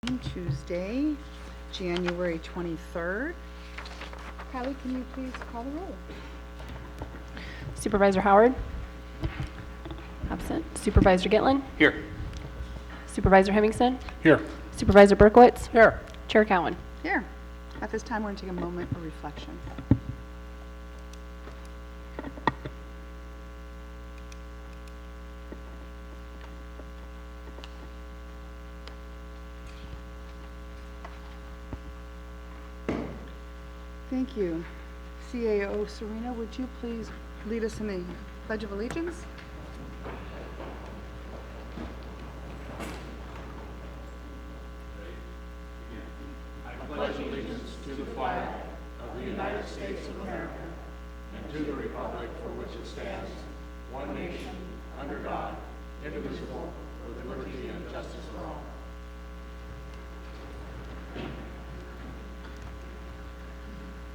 Tuesday, January 23rd. Kylie, can you please call the roll? Supervisor Howard? Absent. Supervisor Gitlin? Here. Supervisor Hemmingson? Here. Supervisor Berkowitz? Here. Chair Cowan? Here. At this time, we're going to take a moment of reflection. Thank you. CAO Serena, would you please lead us in the Pledge of Allegiance?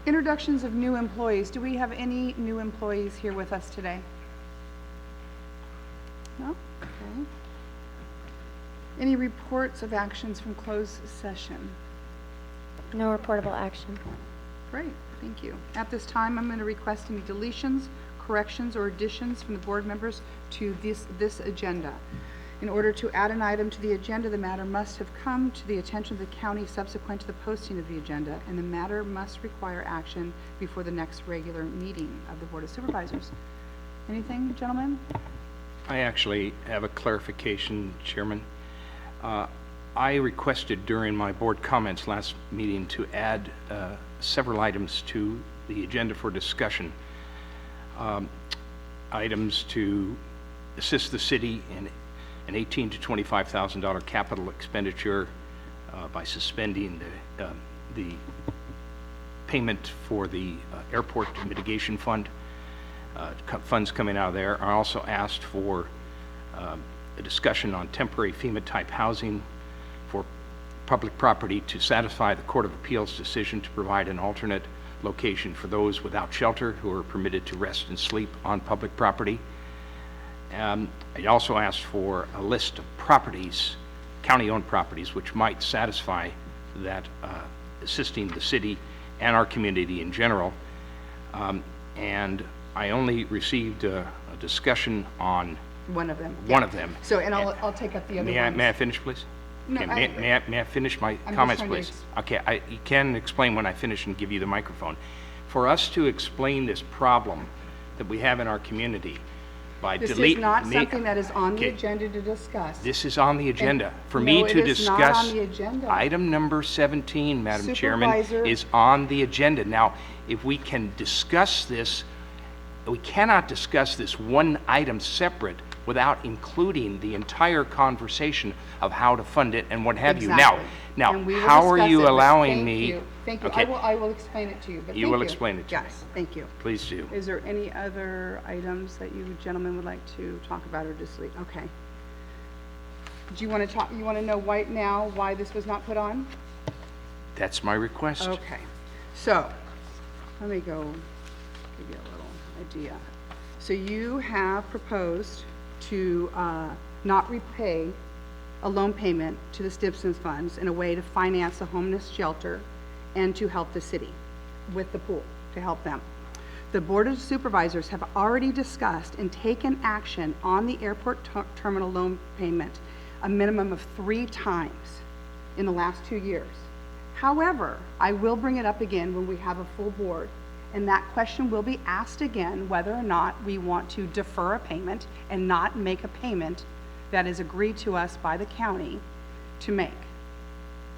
Introductions of new employees. Do we have any new employees here with us today? No? Okay. Any reports of actions from closed session? No reportable action. Great, thank you. At this time, I'm going to request any deletions, corrections, or additions from the board members to this agenda. In order to add an item to the agenda, the matter must have come to the attention of the county subsequent to the posting of the agenda, and the matter must require action before the next regular meeting of the Board of Supervisors. Anything, gentlemen? I actually have a clarification, Chairman. I requested during my board comments last meeting to add several items to the agenda for discussion. Items to assist the city in an $18,000 to $25,000 capital expenditure by suspending the payment for the airport mitigation fund. Funds coming out of there. I also asked for a discussion on temporary FEMA-type housing for public property to satisfy the Court of Appeals decision to provide an alternate location for those without shelter who are permitted to rest and sleep on public property. I also asked for a list of properties, county-owned properties, which might satisfy that, assisting the city and our community in general. And I only received a discussion on One of them. one of them. So, and I'll take up the other ones. May I finish, please? No, Okay, may I finish my comments, trying to please? Okay, you can explain when I finish and give you the microphone. For us to explain this problem that we have in our community by This is deleting... not something that is on the Okay. agenda to discuss. This is on the agenda. For No, me it to is not discuss... on the agenda. Item number 17, Madam Chairman, Supervisor- is on the agenda. Now, if we can discuss this, we cannot discuss this one item separate without including the entire conversation of how to fund it and what have you. Exactly. Now, And we will how are discuss you it, but allowing thank me... you. Thank you. Okay, I will explain it to you, but You thank will explain it to me. Yes, thank you. please do. Is there any other items that you gentlemen would like to talk about or just leave? Okay. Do you want to talk, you want to know right now why this was not put on? That's my request. Okay. So, let me go give you a little idea. So you have proposed to not repay a loan payment to the Stibson's funds in a way to finance a homeless shelter and to help the city with the pool, to help them. The Board of Supervisors have already discussed and taken action on the airport terminal loan payment a minimum of 3 times in the last 2 years. However, I will bring it up again when we have a full board, and that question will be asked again whether or not we want to defer a payment and not make a payment that is agreed to us by the county to make.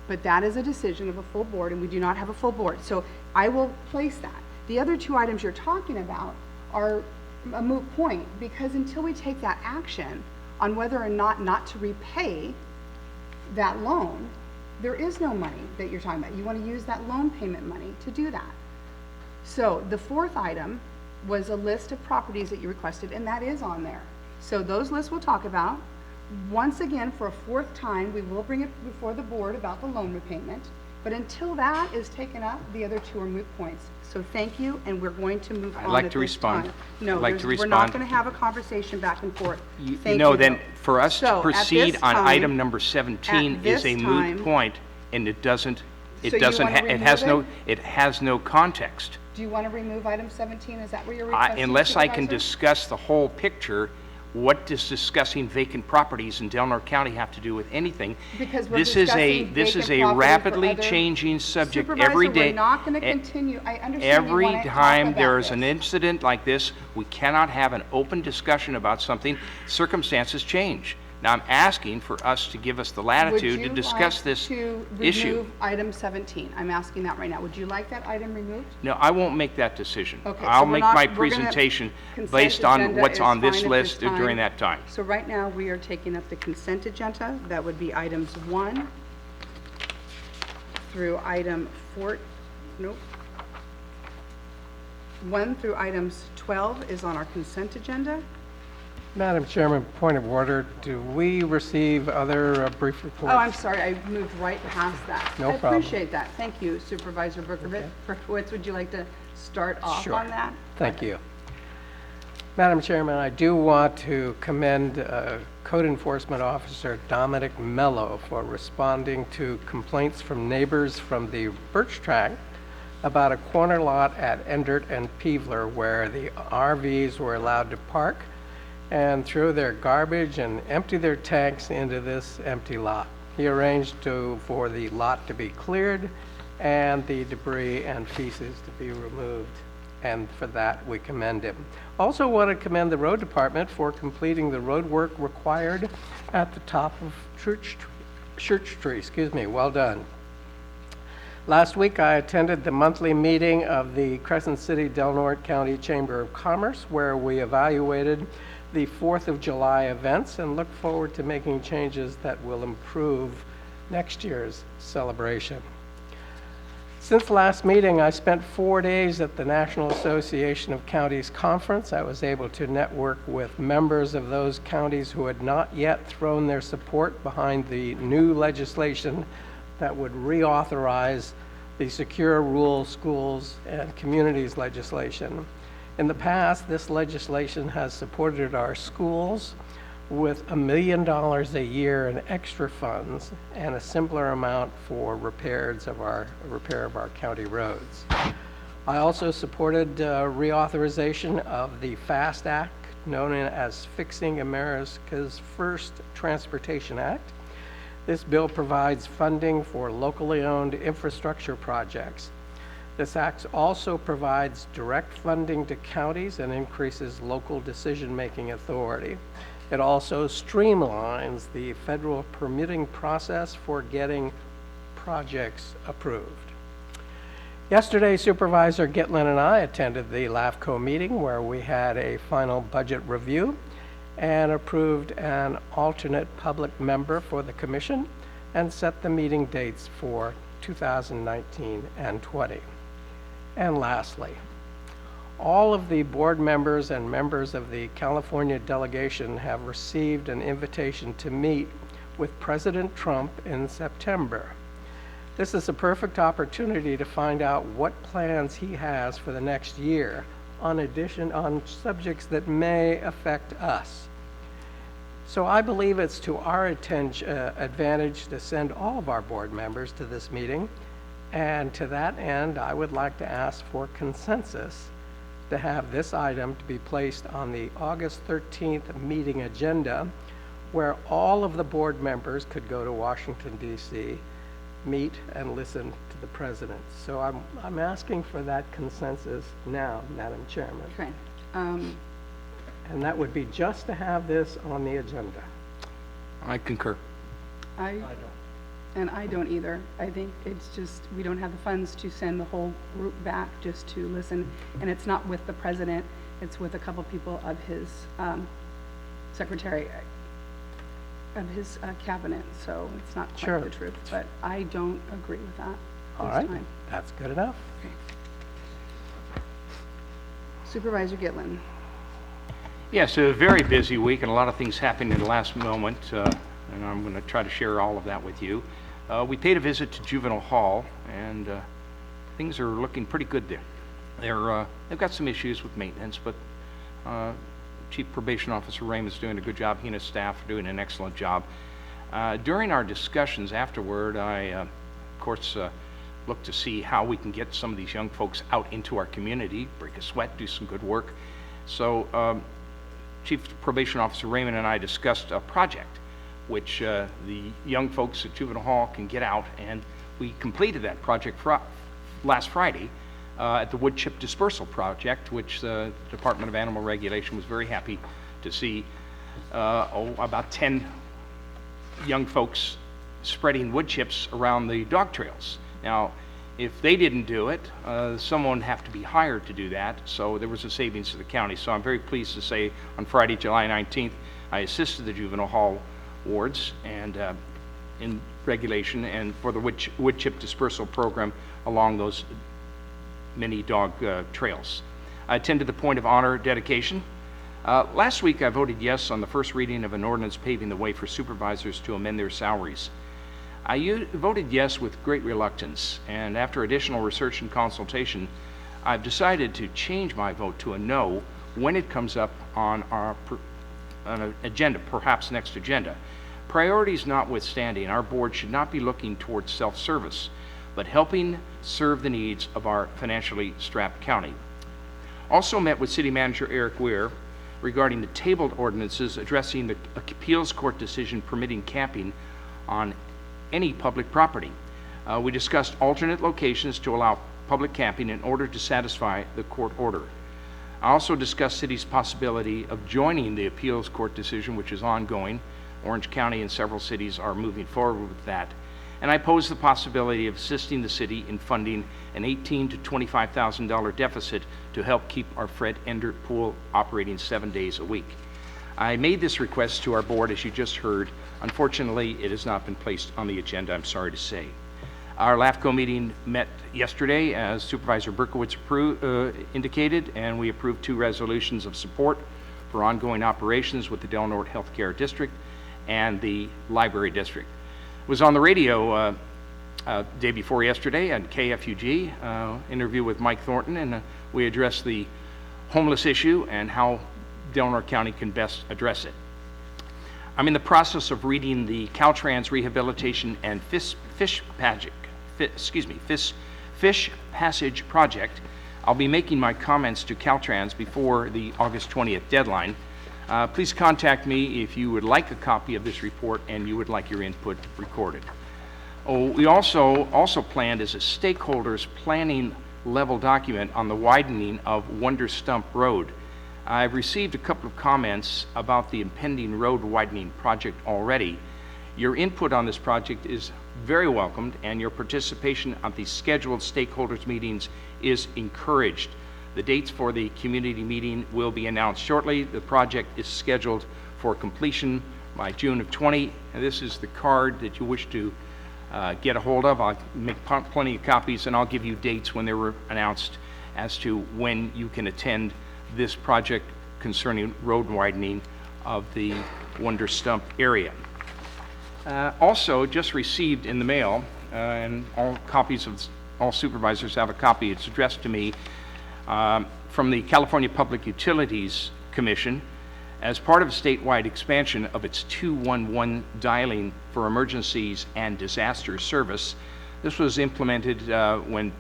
But that is a decision of a full board, and we do not have a full board. So I will place that. The other 2 items you're talking about are a moot point, because until we take that action on whether or not to repay that loan, there is no money that you're talking about. You want to use that loan payment money to do that. So the 4th item was a list of properties that you requested, and that is on there. So those lists we'll talk about. Once again, for a 4th time, we will bring it before the board about the loan repayment, But until that is taken up, the other two are moot points. So thank you, and we're going to move on I'd like at to this respond. time. No, I'd like to we're not respond. going to have a conversation back and forth. You Thank know, you, then, though. for us So, to at proceed this on time- item number 17 at is this a time- moot point, and it doesn't, So you wanna it has remove no context. Do you want to remove item 17? Is that what you're requesting, Unless I can Supervisor? discuss the whole picture, what does discussing vacant properties in Delaware County have to do with anything? Because we're This is discussing this is vacant a property for rapidly other- changing subject every day. Supervisor, we're not going to continue. I understand you Every want to talk time about there is an this. incident like this, we cannot have an open discussion about something. Circumstances change. Now, I'm asking for us to give us the latitude to discuss this Would you like issue. to remove item 17? I'm asking that right now. Would you like that item removed? No, I won't make that decision. Okay, so I'll we're make not- my we're gonna- presentation consent based on agenda what's is on this fine at list this during time. that time. So right now, we are taking up the consent agenda. That would be items 1 through item 4, nope. 1 through items 12 is on our consent agenda. Madam Chairman, point of order. Do we receive other brief reports? Oh, I'm sorry, I moved right past that. No I problem. appreciate that. Thank you, Supervisor Berkowitz. Would you like to start off Sure. on that? Thank you. Madam Chairman, I do want to commend Code Enforcement Officer Dominic Mello for responding to complaints from neighbors from the Birch Tract about a corner lot at Endert and Peevler where the RVs were allowed to park and throw their garbage and empty their tanks into this empty lot. He arranged for the lot to be cleared and the debris and feces to be removed, and for that we commend him. Also want to commend the road department for completing the road work required at the top of Church Tree. Well done. Last week, I attended the monthly meeting of the Crescent City Del Norte County Chamber of Commerce, where we evaluated the 4th of July events and look forward to making changes that will improve next year's celebration. Since last meeting, I spent 4 days at the National Association of Counties Conference. I was able to network with members of those counties who had not yet thrown their support behind the new legislation that would reauthorize the Secure Rural Schools and Communities legislation. In the past, this legislation has supported our schools with $1 million a year in extra funds and a simpler amount for repair of our county roads. I also supported reauthorization of the FAST Act, known as Fixing America's First Transportation Act. This bill provides funding for locally owned infrastructure projects. This act also provides direct funding to counties and increases local decision-making authority. It also streamlines the federal permitting process for getting projects approved. Yesterday, Supervisor Gitlin and I attended the LAFCO meeting where we had a final budget review and approved an alternate public member for the commission and set the meeting dates for 2019 and 20. And lastly, all of the board members and members of the California delegation have received an invitation to meet with President Trump in September. This is a perfect opportunity to find out what plans he has for the next year on subjects that may affect us. So I believe it's to our advantage to send all of our board members to this meeting. And to that end, I would like to ask for consensus to have this item to be placed on the August 13th meeting agenda, where all of the board members could go to Washington, D.C., meet and listen to the president. So I'm asking for that consensus now, Madam Chairman. Okay. And that would be just to have this on the agenda. I concur. I don't either. I think it's just, we don't have the funds to send the whole group back just to listen. And it's not with the president, it's with a couple people of his secretary, of his cabinet. So it's not quite Sure. the truth, but I don't agree with that All this right, time. that's good enough. Supervisor Gitlin. Yes, a very busy week and a lot of things happening in the last moment, and I'm going to try to share all of that with you. We paid a visit to Juvenile Hall, and things are looking pretty good there. They've got some issues with maintenance, but Chief Probation Officer Raymond's doing a good job. He and his staff are doing an excellent job. During our discussions afterward, I, of course, looked to see how we can get some of these young folks out into our community, break a sweat, do some good work. So Chief Probation Officer Raymond and I discussed a project which the young folks at Juvenile Hall can get out, and we completed that project last Friday at the wood chip dispersal project, which the Department of Animal Regulation was very happy to see about 10 young folks spreading wood chips around the dog trails. Now, if they didn't do it, someone would have to be hired to do that, so there was a savings to the county. So I'm very pleased to say on Friday, July 19th, I assisted the Juvenile Hall wards and in regulation and for the wood chip dispersal program along those many dog trails. I attended the point of honor dedication. Last week I voted yes on the first reading of an ordinance paving the way for supervisors to amend their salaries. I voted yes with great reluctance, and after additional research and consultation, I've decided to change my vote to a no when it comes up on our agenda, perhaps next agenda. Priorities notwithstanding, our board should not be looking towards self-service, but helping serve the needs of our financially strapped county. Also met with City Manager Eric Weir regarding the tabled ordinances addressing the appeals court decision permitting camping on any public property. We discussed alternate locations to allow public camping in order to satisfy the court order. I also discussed city's possibility of joining the appeals court decision, which is ongoing. Orange County and several cities are moving forward with that. And I posed the possibility of assisting the city in funding an $18,000 to $25,000 deficit to help keep our Fred Endert pool operating 7 days a week. I made this request to our board, as you just heard. Unfortunately, it has not been placed on the agenda, I'm sorry to say. Our LAFCO meeting met yesterday, as Supervisor Berkowitz indicated, and we approved 2 resolutions of support for ongoing operations with the Del Norte Healthcare District and the Library District. Was on the radio day before yesterday at KFUG, interview with Mike Thornton, and we addressed the homeless issue and how Del Norte County can best address it. I'm in the process of reading the Caltrans Rehabilitation and Fish Passage Project. I'll be making my comments to Caltrans before the August 20th deadline. Please contact me if you would like a copy of this report and you would like your input recorded. We also planned as a stakeholders planning level document on the widening of Wonder Stump Road. I've received a couple of comments about the impending road widening project already. Your input on this project is very welcomed, and your participation at the scheduled stakeholders meetings is encouraged. The dates for the community meeting will be announced shortly. The project is scheduled for completion by June of 20, and this is the card that you wish to get a hold of. I'll make plenty of copies, and I'll give you dates when they were announced as to when you can attend this project concerning road widening of the Wonder Stump area. Also, just received in the mail, and all supervisors have a copy. It's addressed to me from the California Public Utilities Commission as part of a statewide expansion of its 211 dialing for emergencies and disaster service. This was implemented when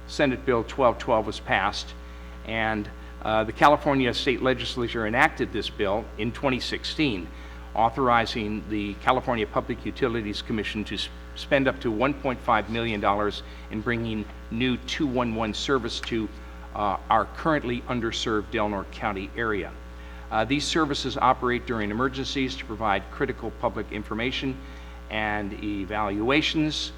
Senate Bill 1212 was passed, and the California State Legislature enacted this bill in 2016, authorizing the California Public Utilities Commission to spend up to $1.5 million in bringing new 211 service to our currently underserved Del Norte County area. These services operate during emergencies to provide critical public information and evaluations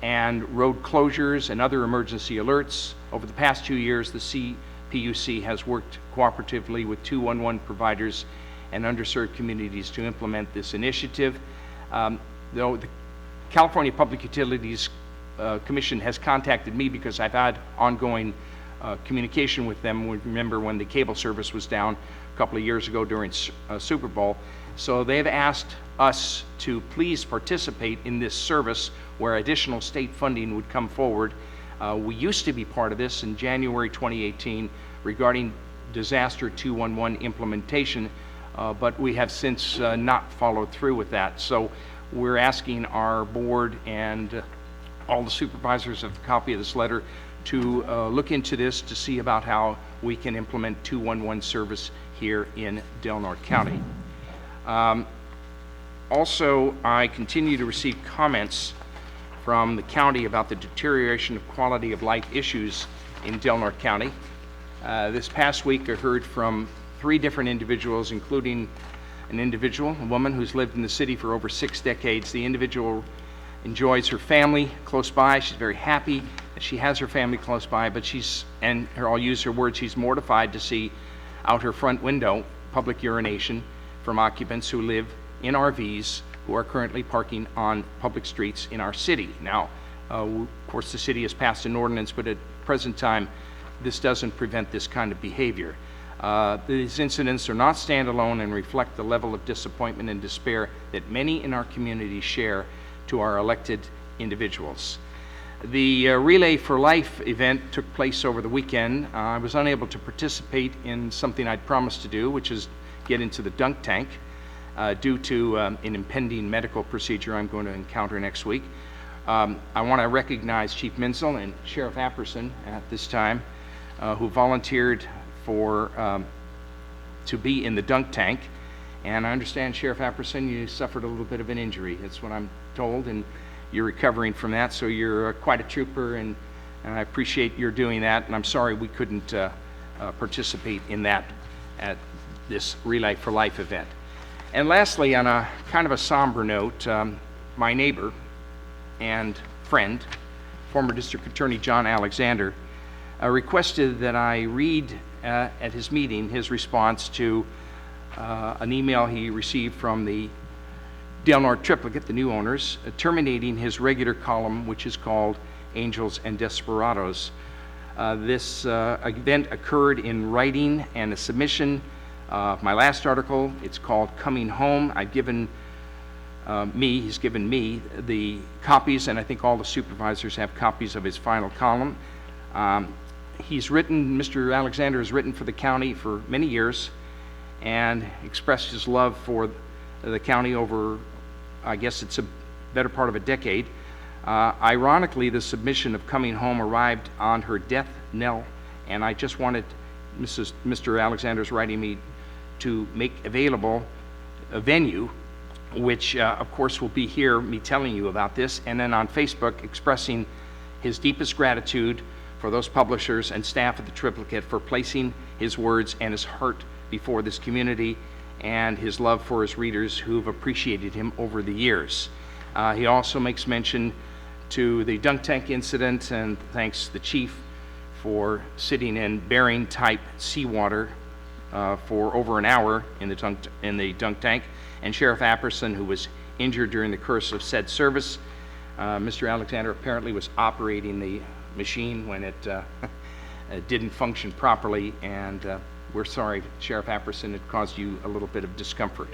and road closures and other emergency alerts. Over the past 2 years, the CPUC has worked cooperatively with 211 providers and underserved communities to implement this initiative. Though the California Public Utilities Commission has contacted me because I've had ongoing communication with them. Remember when the cable service was down a couple of years ago during Super Bowl. So they've asked us to please participate in this service where additional state funding would come forward. We used to be part of this in January 2018 regarding Disaster 211 implementation, but we have since not followed through with that. So we're asking our board and all the supervisors have a copy of this letter to look into this to see about how we can implement 211 service here in Del Norte County. Also, I continue to receive comments from the county about the deterioration of quality of life issues in Del Norte County. This past week, I heard from 3 different individuals, including an individual, a woman who's lived in the city for over 6 decades. The individual enjoys her family close by. She's very happy that she has her family close by, but I'll use her words, she's mortified to see out her front window public urination from occupants who live in RVs who are currently parking on public streets in our city. Now, of course, the city has passed an ordinance, but at present time, this doesn't prevent this kind of behavior. These incidents are not standalone and reflect the level of disappointment and despair that many in our community share to our elected individuals. The Relay for Life event took place over the weekend. I was unable to participate in something I'd promised to do, which is get into the dunk tank due to an impending medical procedure I'm going to encounter next week. I want to recognize Chief Menzel and Sheriff Apperson at this time, who volunteered to be in the dunk tank. And I understand, Sheriff Apperson, you suffered a little bit of an injury. That's what I'm told, and you're recovering from that, so you're quite a trooper, and I appreciate your doing that, and I'm sorry we couldn't participate in that at this Relay for Life event. And lastly, on a kind of a somber note, my neighbor and friend, former District Attorney John Alexander, requested that I read at his meeting his response to an email he received from the Del Norte Triplicate, the new owners, terminating his regular column, which is called Angels and Desperados. This event occurred in writing and a submission. My last article, it's called Coming Home. He's given me the copies, and I think all the supervisors have copies of his final column. Mr. Alexander has written for the county for many years and expressed his love for the county over, I guess it's a better part of a decade. Ironically, the submission of Coming Home arrived on her death knell, and I just wanted Mr. Alexander's writing me to make available a venue, which of course will be here, me telling you about this, and then on Facebook expressing his deepest gratitude for those publishers and staff of the Triplicate for placing his words and his heart before this community, and his love for his readers who've appreciated him over the years. He also makes mention to the dunk tank incident and thanks the chief for sitting in bearing type seawater for over an hour in the dunk tank, and Sheriff Apperson, who was injured during the course of said service. Mr. Alexander apparently was operating the machine when it didn't function properly, and we're sorry, Sheriff Apperson, it caused you a little bit of discomfort.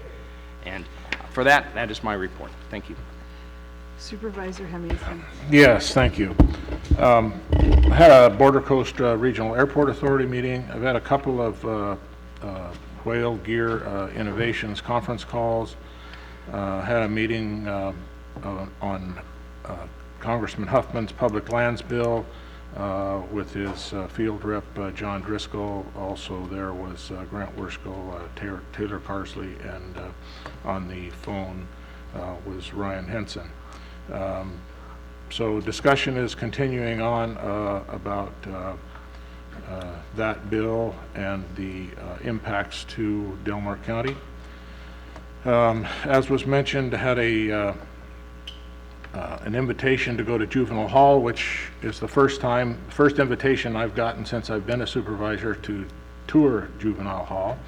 And for that, that is my report. Thank you. Supervisor Hemmingson. Yes, thank you. I had a Border Coast Regional Airport Authority meeting. I've had a couple of whale gear innovations conference calls. Had a meeting on Congressman Huffman's public lands bill with his field rep John Driscoll. Also there was Grant Werskell, Taylor Carsley, and on the phone was Ryan Henson. So discussion is continuing on about that bill and the impacts to Del Norte County. As was mentioned, had an invitation to go to juvenile hall, which is the first invitation I've gotten since I've been a supervisor to tour juvenile hall.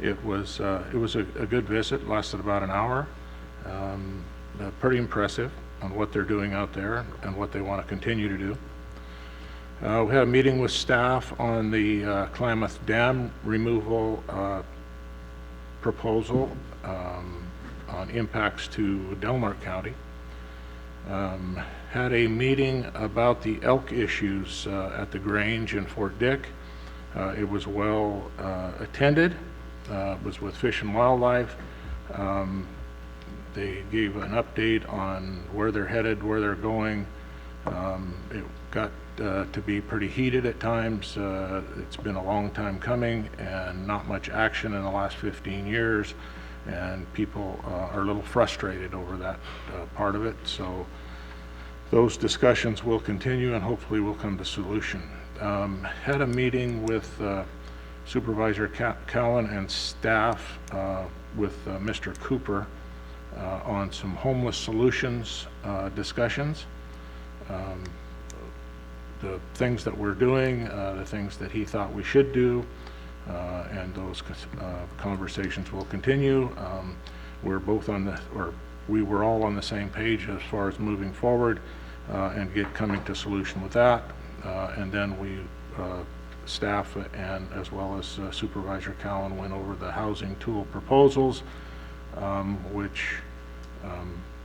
It was a good visit, lasted about an hour. Pretty impressive on what they're doing out there and what they want to continue to do. We had a meeting with staff on the Klamath Dam removal proposal on impacts to Delmark County. Had a meeting about the elk issues at the Grange in Fort Dick. It was well attended. It was with Fish and Wildlife. They gave an update on where they're headed, where they're going. It got to be pretty heated at times. It's been a long time coming and not much action in the last 15 years. And people are a little frustrated over that part of it. So those discussions will continue and hopefully will come to solution. Had a meeting with Supervisor Cowan and staff with Mr. Cooper on some homeless solutions discussions. The things that we're doing, the things that he thought we should do, and those conversations will continue. We're both on the, or we were all on the same page as far as moving forward and coming to solution with that. And then we, staff and as well as Supervisor Cowan went over the housing tool proposals, which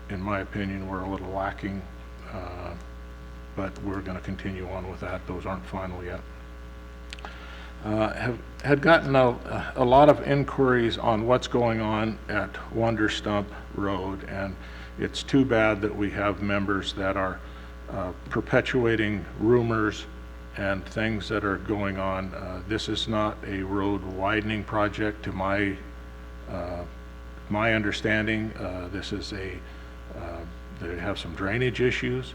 in my opinion were a little lacking, but we're going to continue on with that. Those aren't final yet. Had gotten a lot of inquiries on what's going on at Wonder Stump Road, and it's too bad that we have members that are perpetuating rumors and things that are going on. This is not a road widening project to my understanding. This is they have some drainage issues,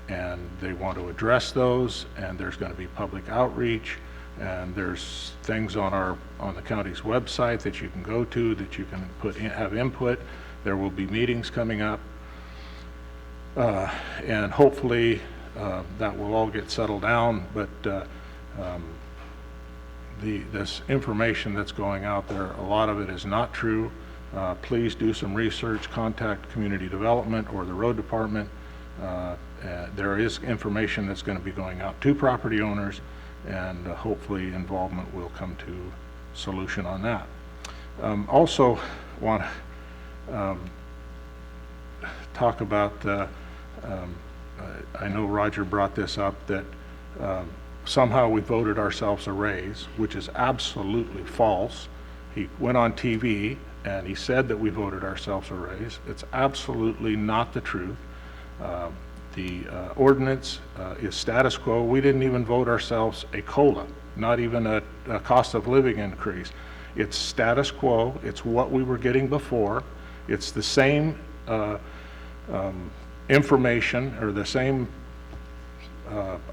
and they want to address those, and there's going to be public outreach, and there's things on the county's website that you can go to, that you can have input. There will be meetings coming up, and hopefully that will all get settled down. But this information that's going out there, a lot of it is not true. Please do some research, contact community development or the road department. There is information that's going to be going out to property owners, and hopefully involvement will come to solution on that. Also want to talk about, I know Roger brought this up, that somehow we voted ourselves a raise, which is absolutely false. He went on TV and he said that we voted ourselves a raise. It's absolutely not the truth. The ordinance is status quo. We didn't even vote ourselves a COLA, not even a cost of living increase. It's status quo. It's what we were getting before. It's the same information, or the same,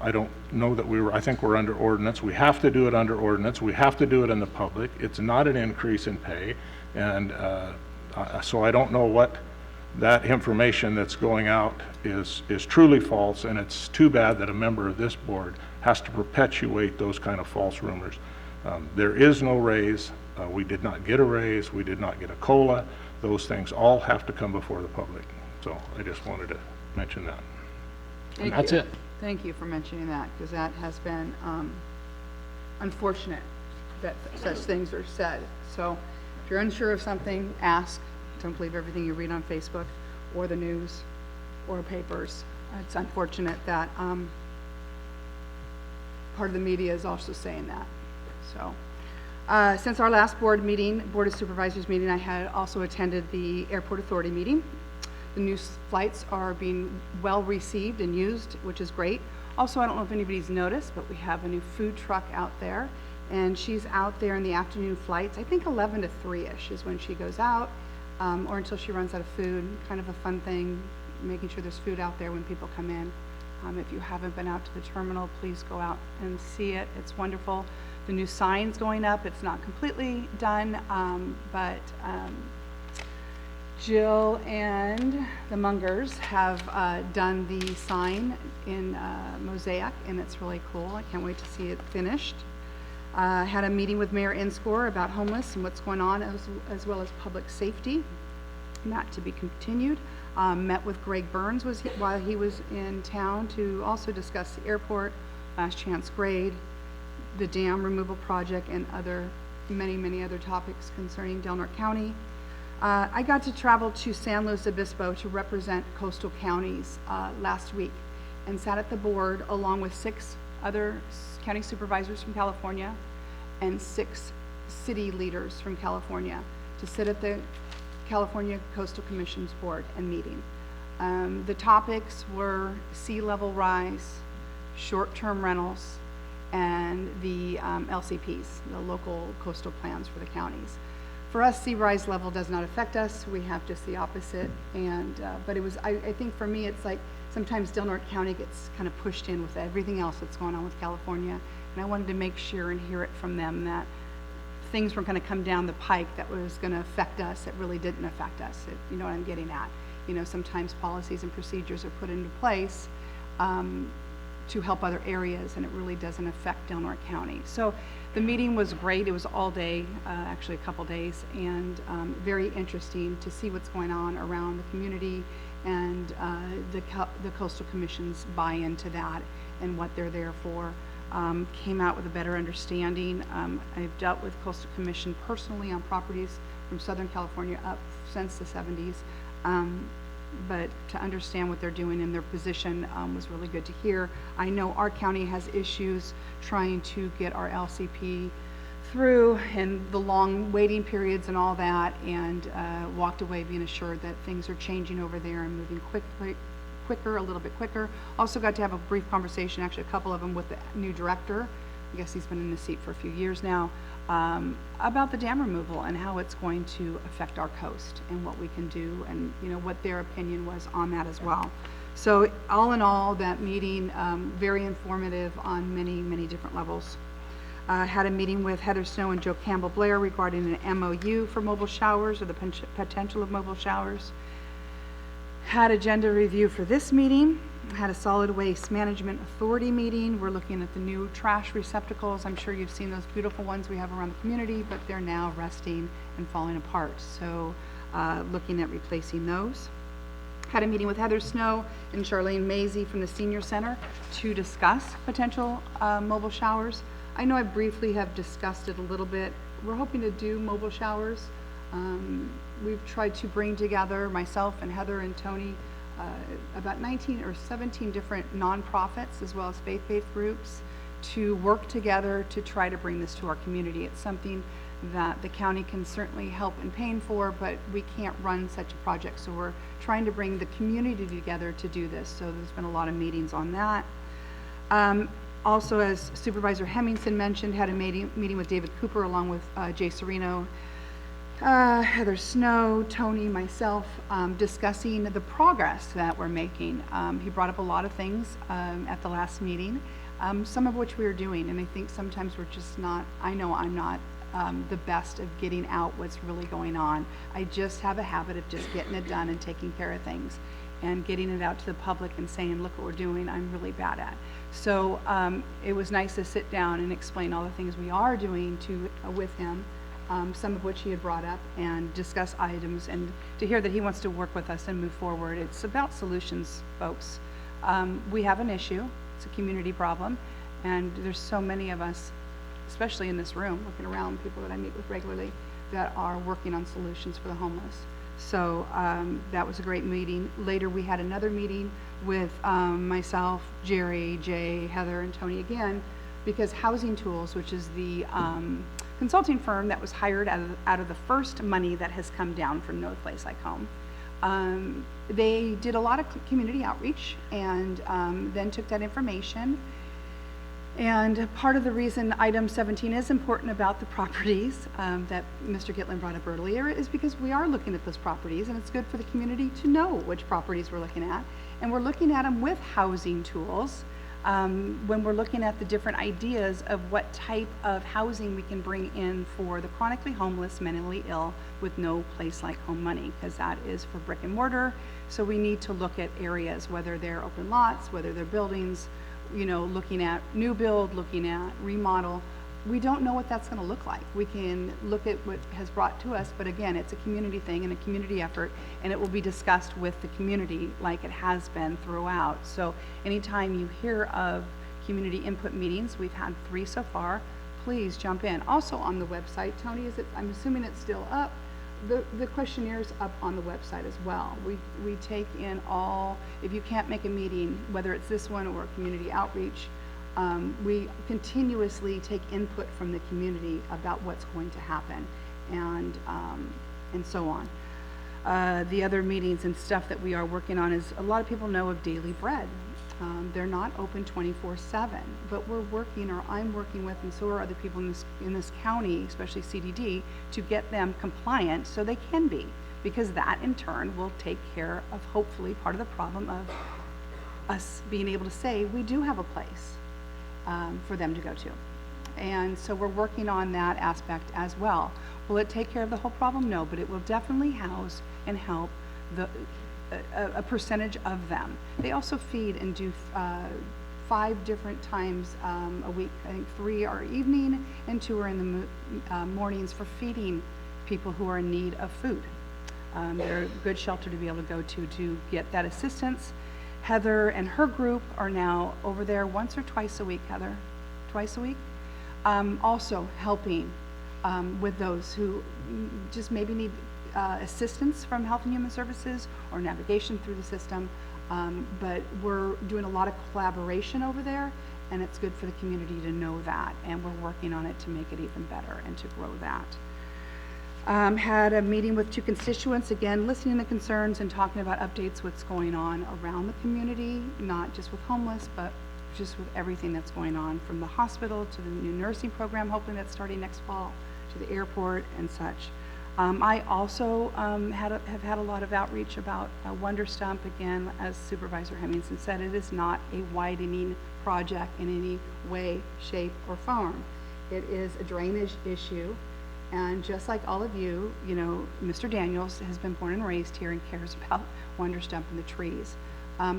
I don't know that I think we're under ordinance. We have to do it under ordinance. We have to do it in the public. It's not an increase in pay. And so I don't know what that information that's going out is truly false, and it's too bad that a member of this board has to perpetuate those kind of false rumors. There is no raise. We did not get a raise. We did not get a COLA. Those things all have to come before the public. So I just wanted to mention that. Thank That's you. it. Thank you for mentioning that, because that has been unfortunate that such things are said. So if you're unsure of something, ask. Don't believe everything you read on Facebook or the news or papers. It's unfortunate that part of the media is also saying that. So since our last board of Supervisors meeting, I had also attended the Airport Authority meeting. The new flights are being well received and used, which is great. Also, I don't know if anybody's noticed, but we have a new food truck out there, and she's out there in the afternoon flights. I think 11 to 3-ish is when she goes out, or until she runs out of food. Kind of a fun thing, making sure there's food out there when people come in. If you haven't been out to the terminal, please go out and see it. It's wonderful. The new sign's going up. It's not completely done, but Jill and the Mungers have done the sign in mosaic, and it's really cool. I can't wait to see it finished. Had a meeting with Mayor Inscore about homeless and what's going on, as well as public safety. Not to be continued. Met with Greg Burns while he was in town to also discuss the airport, last chance grade, the dam removal project, and other many, many other topics concerning Del Norte County. I got to travel to San Luis Obispo to represent coastal counties last week and sat at the board along with 6 other county supervisors from California and 6 city leaders from California to sit at the California Coastal Commission's board and meeting. The topics were sea level rise, short-term rentals, and the LCPs, the local coastal plans for the counties. For us, sea rise level does not affect us. We have just the opposite. And but it was, I think for me, it's like sometimes Del Norte County gets kind of pushed in with everything else that's going on with California. And I wanted to make sure and hear it from them that things were going to come down the pike that was going to affect us. It really didn't affect us. You know what I'm getting at? You know, sometimes policies and procedures are put into place to help other areas, and it really doesn't affect Del Norte County. So the meeting was great. It was all day, actually a couple days, and very interesting to see what's going on around the community and the Coastal Commission's buy-in to that and what they're there for. Came out with a better understanding. I've dealt with Coastal Commission personally on properties from Southern California up since the 70s. But to understand what they're doing in their position was really good to hear. I know our county has issues trying to get our LCP through and the long waiting periods and all that, and walked away being assured that things are changing over there and moving quicker, a little bit quicker. Also got to have a brief conversation, actually a couple of them, with the new director. I guess he's been in the seat for a few years now, about the dam removal and how it's going to affect our coast and what we can do, and you know what their opinion was on that as well. So all in all, that meeting very informative on many, many different levels. Had a meeting with Heather Snow and Joe Campbell Blair regarding an MOU for mobile showers, or the potential of mobile showers. Had agenda review for this meeting. Had a solid waste management authority meeting. We're looking at the new trash receptacles. I'm sure you've seen those beautiful ones we have around the community, but they're now rusting and falling apart. So looking at replacing those. Had a meeting with Heather Snow and Charlene Mazie from the Senior Center to discuss potential mobile showers. I know I briefly have discussed it a little bit. We're hoping to do mobile showers. We've tried to bring together, myself and Heather and Tony, about 19 or 17 different nonprofits as well as faith-based groups to work together to try to bring this to our community. It's something that the county can certainly help in paying for, but we can't run such a project. So we're trying to bring the community together to do this. So there's been a lot of meetings on that. Also, as Supervisor Hemmingson mentioned, had a meeting with David Cooper along with Jay Serino, Heather Snow, Tony, myself, discussing the progress that we're making. He brought up a lot of things at the last meeting, some of which we are doing, and I think sometimes we're just not, I know I'm not the best of getting out what's really going on. I just have a habit of just getting it done and taking care of things, and getting it out to the public and saying, look what we're doing, I'm really bad at. So it was nice to sit down and explain all the things we are doing with him. Some of which he had brought up, and discuss items, and to hear that he wants to work with us and move forward. It's about solutions, folks. We have an issue. It's a community problem, and there's so many of us, especially in this room, looking around, people that I meet with regularly, that are working on solutions for the homeless. So that was a great meeting. Later we had another meeting with myself, Jerry, Jay, Heather, and Tony again, because Housing Tools, which is the consulting firm that was hired out of the first money that has come down from No Place Like Home. They did a lot of community outreach, and then took that information. And part of the reason item 17 is important about the properties that Mr. Gitlin brought up earlier is because we are looking at those properties, and it's good for the community to know which properties we're looking at. And we're looking at them with Housing Tools. When we're looking at the different ideas of what type of housing we can bring in for the chronically homeless, mentally ill with No Place Like Home money, because that is for brick and mortar. So we need to look at areas, whether they're open lots, whether they're buildings, you know, looking at new build, looking at remodel. We don't know what that's going to look like. We can look at what has brought to us, but again, it's a community thing and a community effort, and it will be discussed with the community like it has been throughout. So anytime you hear of community input meetings, we've had 3 so far, please jump in. Also on the website, Tony, I'm assuming it's still up. The questionnaires up on the website as well. We take in if you can't make a meeting, whether it's this one or community outreach, we continuously take input from the community about what's going to happen and so on. The other meetings and stuff that we are working on is, a lot of people know of Daily Bread. They're not open 24/7, but I'm working with, and so are other people in this county, especially CDD, to get them compliant so they can be, because that in turn will take care of hopefully part of the problem of us being able to say we do have a place for them to go to. And so we're working on that aspect as well. Will it take care of the whole problem? No, but it will definitely house and help a percentage of them. They also feed and do 5 different times a week. I think 3 are evening and 2 are in the mornings for feeding people who are in need of food. They're a good shelter to be able to go to get that assistance. Heather and her group are now over there once or twice a week, Heather? Twice a week? Also helping with those who just maybe need assistance from Health and Human Services or navigation through the system. But we're doing a lot of collaboration over there, and it's good for the community to know that, and we're working on it to make it even better and to grow that. Had a meeting with 2 constituents, again, listening to concerns and talking about updates, what's going on around the community, not just with homeless, but just with everything that's going on, from the hospital to the new nursing program, hopefully that's starting next fall, to the airport and such. I also have had a lot of outreach about Wonder Stump. Again, as Supervisor Hemmingson said, it is not a widening project in any way, shape, or form. It is a drainage issue, and just like all of you, Mr. Daniels has been born and raised here and cares about Wonder Stump and the trees.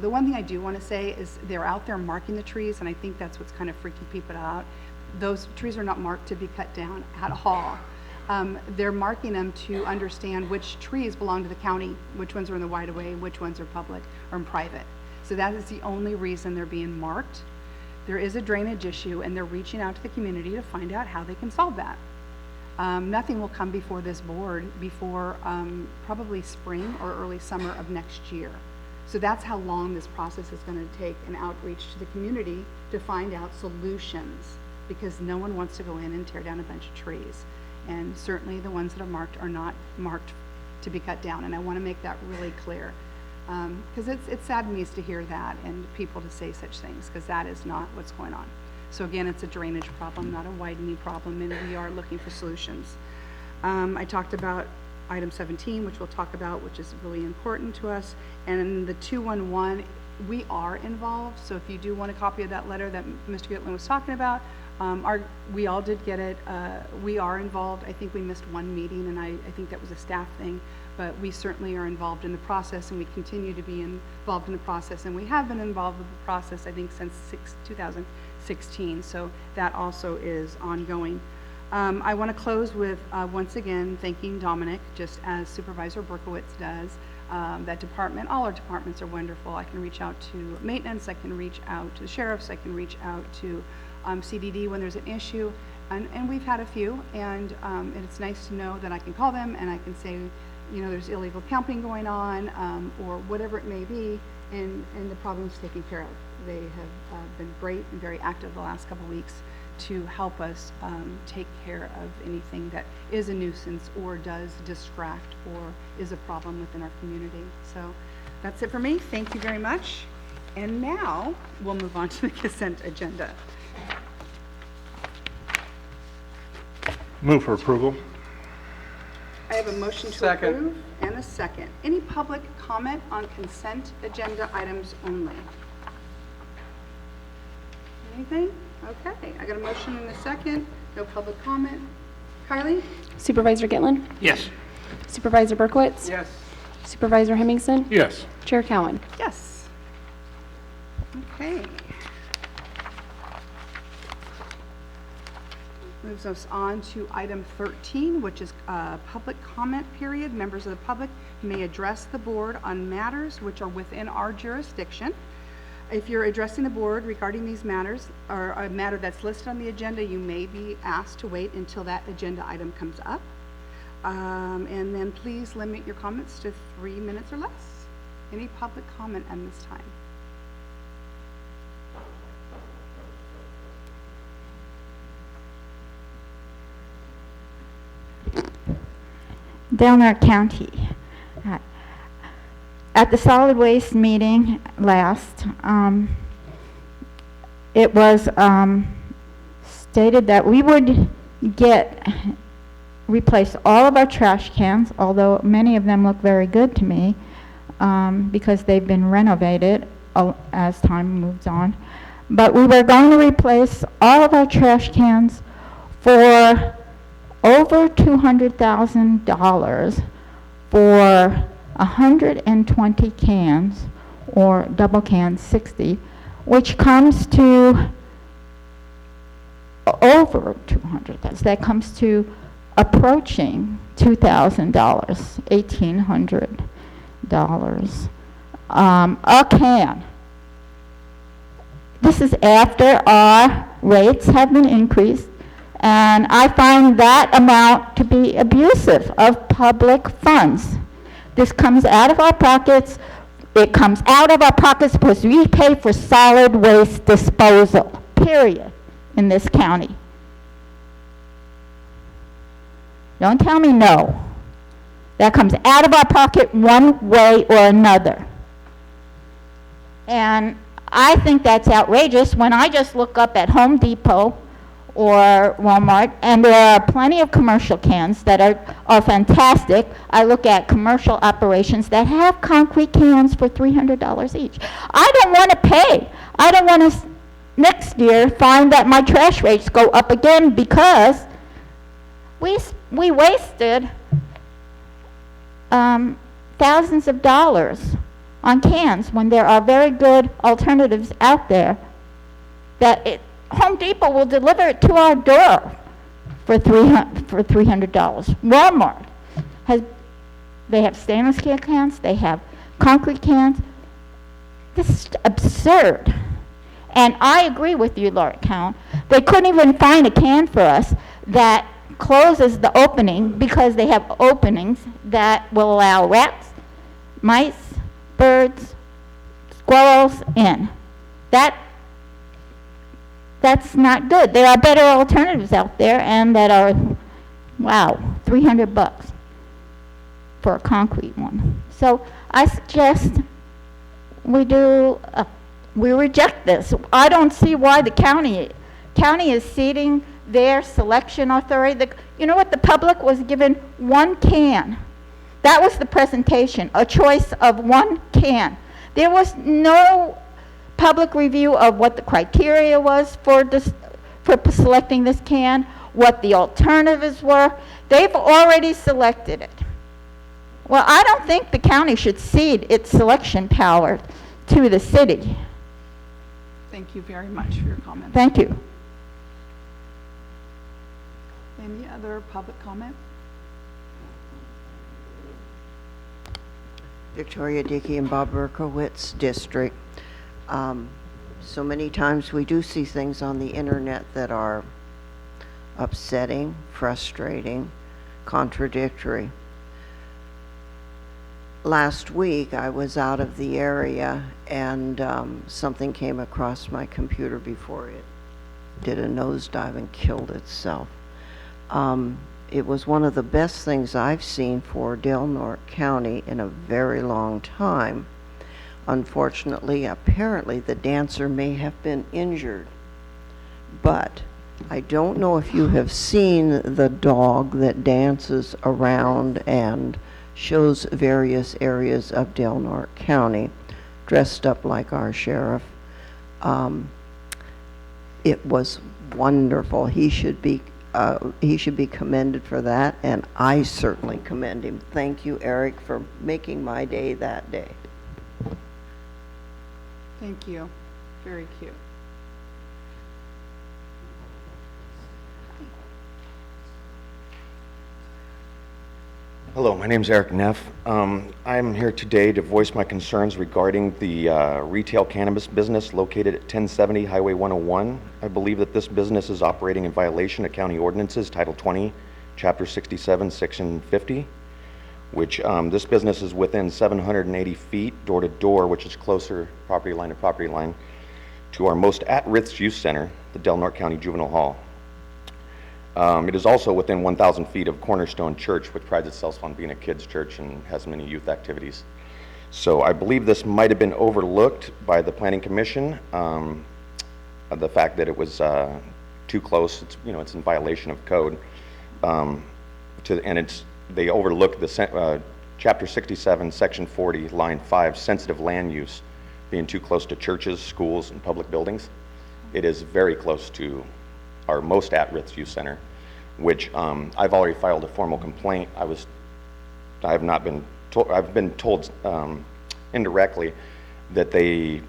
The one thing I do want to say is they're out there marking the trees, and I think that's what's kind of freaking people out. Those trees are not marked to be cut down at all. They're marking them to understand which trees belong to the county, which ones are in the right of way, which ones are public or private. So that is the only reason they're being marked. There is a drainage issue, and they're reaching out to the community to find out how they can solve that. Nothing will come before this board before probably spring or early summer of next year. So that's how long this process is going to take, an outreach to the community to find out solutions, because no one wants to go in and tear down a bunch of trees. And certainly the ones that are not marked to be cut down. And I want to make that really clear, because it saddens me to hear that and people to say such things, because that is not what's going on. So again, it's a drainage problem, not a widening problem, and we are looking for solutions. I talked about item 17, which we'll talk about, which is really important to us. And the 211, we are involved. So if you do want a copy of that letter that Mr. Gitlin was talking about, we all did get it. We are involved. I think we missed one meeting, and I think that was a staff thing, but we certainly are involved in the process, and we continue to be involved in the process, and we have been involved with the process, I think, since 2016, so that also is ongoing. I want to close with, once again, thanking Dominic, just as Supervisor Berkowitz does. That department, all our departments are wonderful. I can reach out to maintenance, I can reach out to the sheriffs, I can reach out to CDD when there's an issue, and we've had a few, and it's nice to know that I can call them and I can say, there's illegal camping going on, or whatever it may be, and the problem's taken care of. They have been great and very active the last couple of weeks to help us take care of anything that is a nuisance or does distract or is a problem within our community. So that's it for me. Thank you very much. And now we'll move on to the consent agenda. Move for approval. I have a motion to Second. approve and a second. Any public comment on consent agenda items only? Anything? Okay, I got a motion and a second. No public comment. Kylie? Supervisor Gitlin? Yes. Supervisor Berkowitz? Yes. Supervisor Hemmingson? Yes. Chair Cowan? Yes. Okay. Moves us on to item 13, which is public comment period. Members of the public may address the board on matters which are within our jurisdiction. if you're addressing the board regarding these matters, or a matter that's listed on the agenda, you may be asked to wait until that agenda item comes up. And then please limit your comments to 3 minutes or less. Any public comment at this time? Delaware County. At the solid waste meeting last, it was stated that we would replace all of our trash cans, although many of them look very good to me, because they've been renovated as time moves on. But we were going to replace all of our trash cans for over $200,000 for 120 cans, or double cans 60, which comes to over 200,000. That comes to approaching $2,000, $1,800 a can. This is after our rates have been increased, and I find that amount to be abusive of public funds. This comes out of our pockets. It comes out of our pockets because we pay for solid waste disposal, period, in this county. Don't tell me no. That comes out of our pocket one way or another. And I think that's outrageous when I just look up at Home Depot or Walmart, and there are plenty of commercial cans that are fantastic. I look at commercial operations that have concrete cans for $300 each. I don't want to pay. I don't want to next year find that my trash rates go up again because we wasted thousands of dollars on cans when there are very good alternatives out there that Home Depot will deliver it to our door for $300. Walmart they have stainless steel cans, they have concrete cans. This is absurd. And I agree with you, Lord Count. They couldn't even find a can for us that closes the opening because they have openings that will allow rats, mice, birds, squirrels in. That's not good. There are better alternatives out there, and that are, wow, $300 for a concrete one. So I suggest we reject this. I don't see why the county is ceding their selection authority. You know what? The public was given one can. That was the presentation, a choice of one can. There was no public review of what the criteria was for selecting this can, what the alternatives were. They've already selected it. Well, I don't think the county should cede its selection power to the city. Thank you very much for your comments. Thank you. Any other public comment? Victoria Dickey and Bob Berkowitz District. So many times we do see things on the internet that are upsetting, frustrating, contradictory. Last week I was out of the area and something came across my computer before it did a nosedive and killed itself. It was one of the best things I've seen for Delaware County in a very long time. Unfortunately, apparently the dancer may have been injured, but I don't know if you have seen the dog that dances around and shows various areas of Delaware County, dressed up like our sheriff. It was wonderful. He should be commended for that, and I certainly commend him. Thank you, Eric, for making my day that day. Thank you. Very cute. Hello, my name's Eric Neff. I'm here today to voice my concerns regarding the retail cannabis business located at 1070 Highway 101. I believe that this business is operating in violation of county ordinances, Title 20, Chapter 67, Section 50, which this business is within 780 feet door to door, which is closer property line to property line, to our most at-risk youth center, the Del Norte County Juvenile Hall. It is also within 1,000 feet of Cornerstone Church, which prides itself on being a kids' church and has many youth activities. So I believe this might have been overlooked by the Planning Commission. The fact that it was too close, it's in violation of code. They overlooked the Chapter 67, Section 40, Line 5, sensitive land use, being too close to churches, schools, and public buildings. It is very close to our most at-risk youth center, which I've already filed a formal complaint. I've been told indirectly that I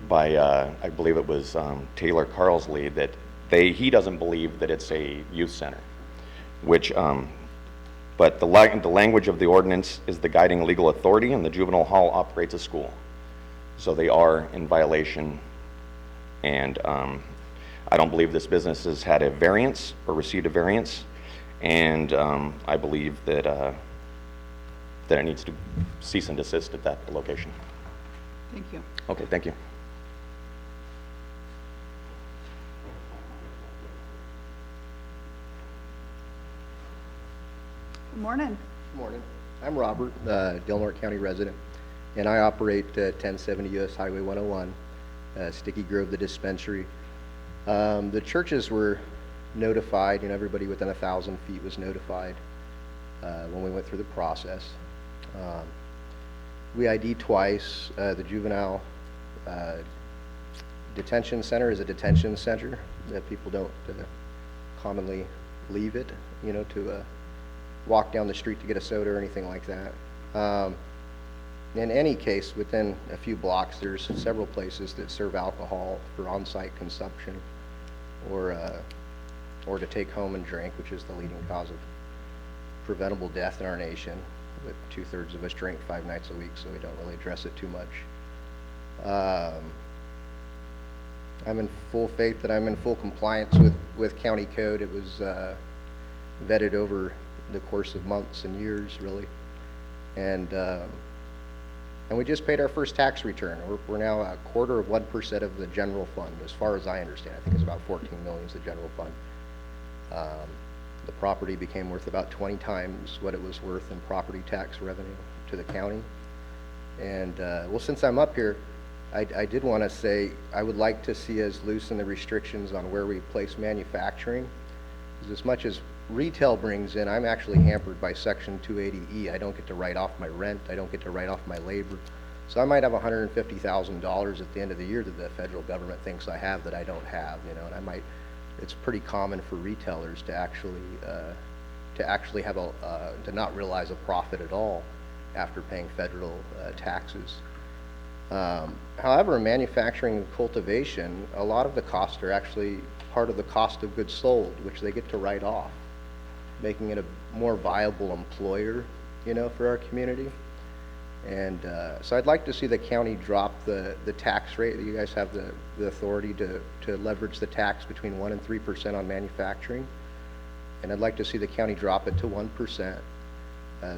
believe it was Taylor Carlsley, that he doesn't believe that it's a youth center, which, but the language of the ordinance is the guiding legal authority, and the juvenile hall operates a school. So they are in violation, and I don't believe this business has had a variance or received a variance, and I believe that it needs to cease and desist at that location. Thank you. Okay, thank you. Good morning. Morning. I'm Robert, Del Norte County resident, and I operate 1070 US Highway 101, Sticky Grove, the dispensary. The churches were notified, and everybody within 1,000 feet was notified when we went through the process. We ID'd twice. The juvenile detention center is a detention center that people don't commonly leave it, to walk down the street to get a soda or anything like that. In any case, within a few blocks, there's several places that serve alcohol for on-site consumption or to take home and drink, which is the leading cause of preventable death in our nation. But 2/3 of us drink 5 nights a week, so we don't really address it too much. I'm in full faith that I'm in full compliance with county code. It was vetted over the course of months and years, really. And we just paid our first tax return. We're now 1/4% of the general fund, as far as I understand. I think it's about 14 million is the general fund. The property became worth about 20 times what it was worth in property tax revenue to the county. And well, since I'm up here, I did want to say I would like to see us loosen the restrictions on where we place manufacturing. Because as much as retail brings in, I'm actually hampered by Section 280E. I don't get to write off my rent. I don't get to write off my labor. So I might have $150,000 at the end of the year that the federal government thinks I have that I don't have, and it's pretty common for retailers to actually have to not realize a profit at all after paying federal taxes. However, in manufacturing and cultivation, a lot of the costs are actually part of the cost of goods sold, which they get to write off, making it a more viable employer, for our community. And so I'd like to see the county drop the tax rate. You guys have the authority to leverage the tax between 1% and 3% on manufacturing. And I'd like to see the county drop it to 1%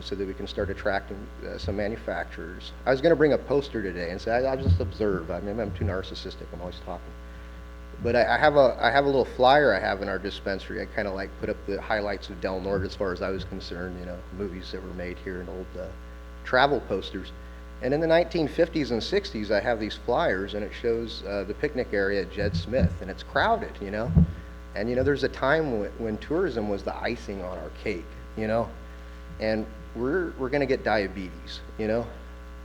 so that we can start attracting some manufacturers. I was going to bring a poster today and say, I'll just observe. Maybe I'm too narcissistic. I'm always talking. But I have a little flyer I have in our dispensary. I kind of put up the highlights of Del Norte as far as I was concerned, movies that were made here and old travel posters. And in the 1950s and 60s, I have these flyers, and it shows the picnic area at Jed Smith, and it's crowded, And, there's a time when tourism was the icing on our cake, And we're going to get diabetes,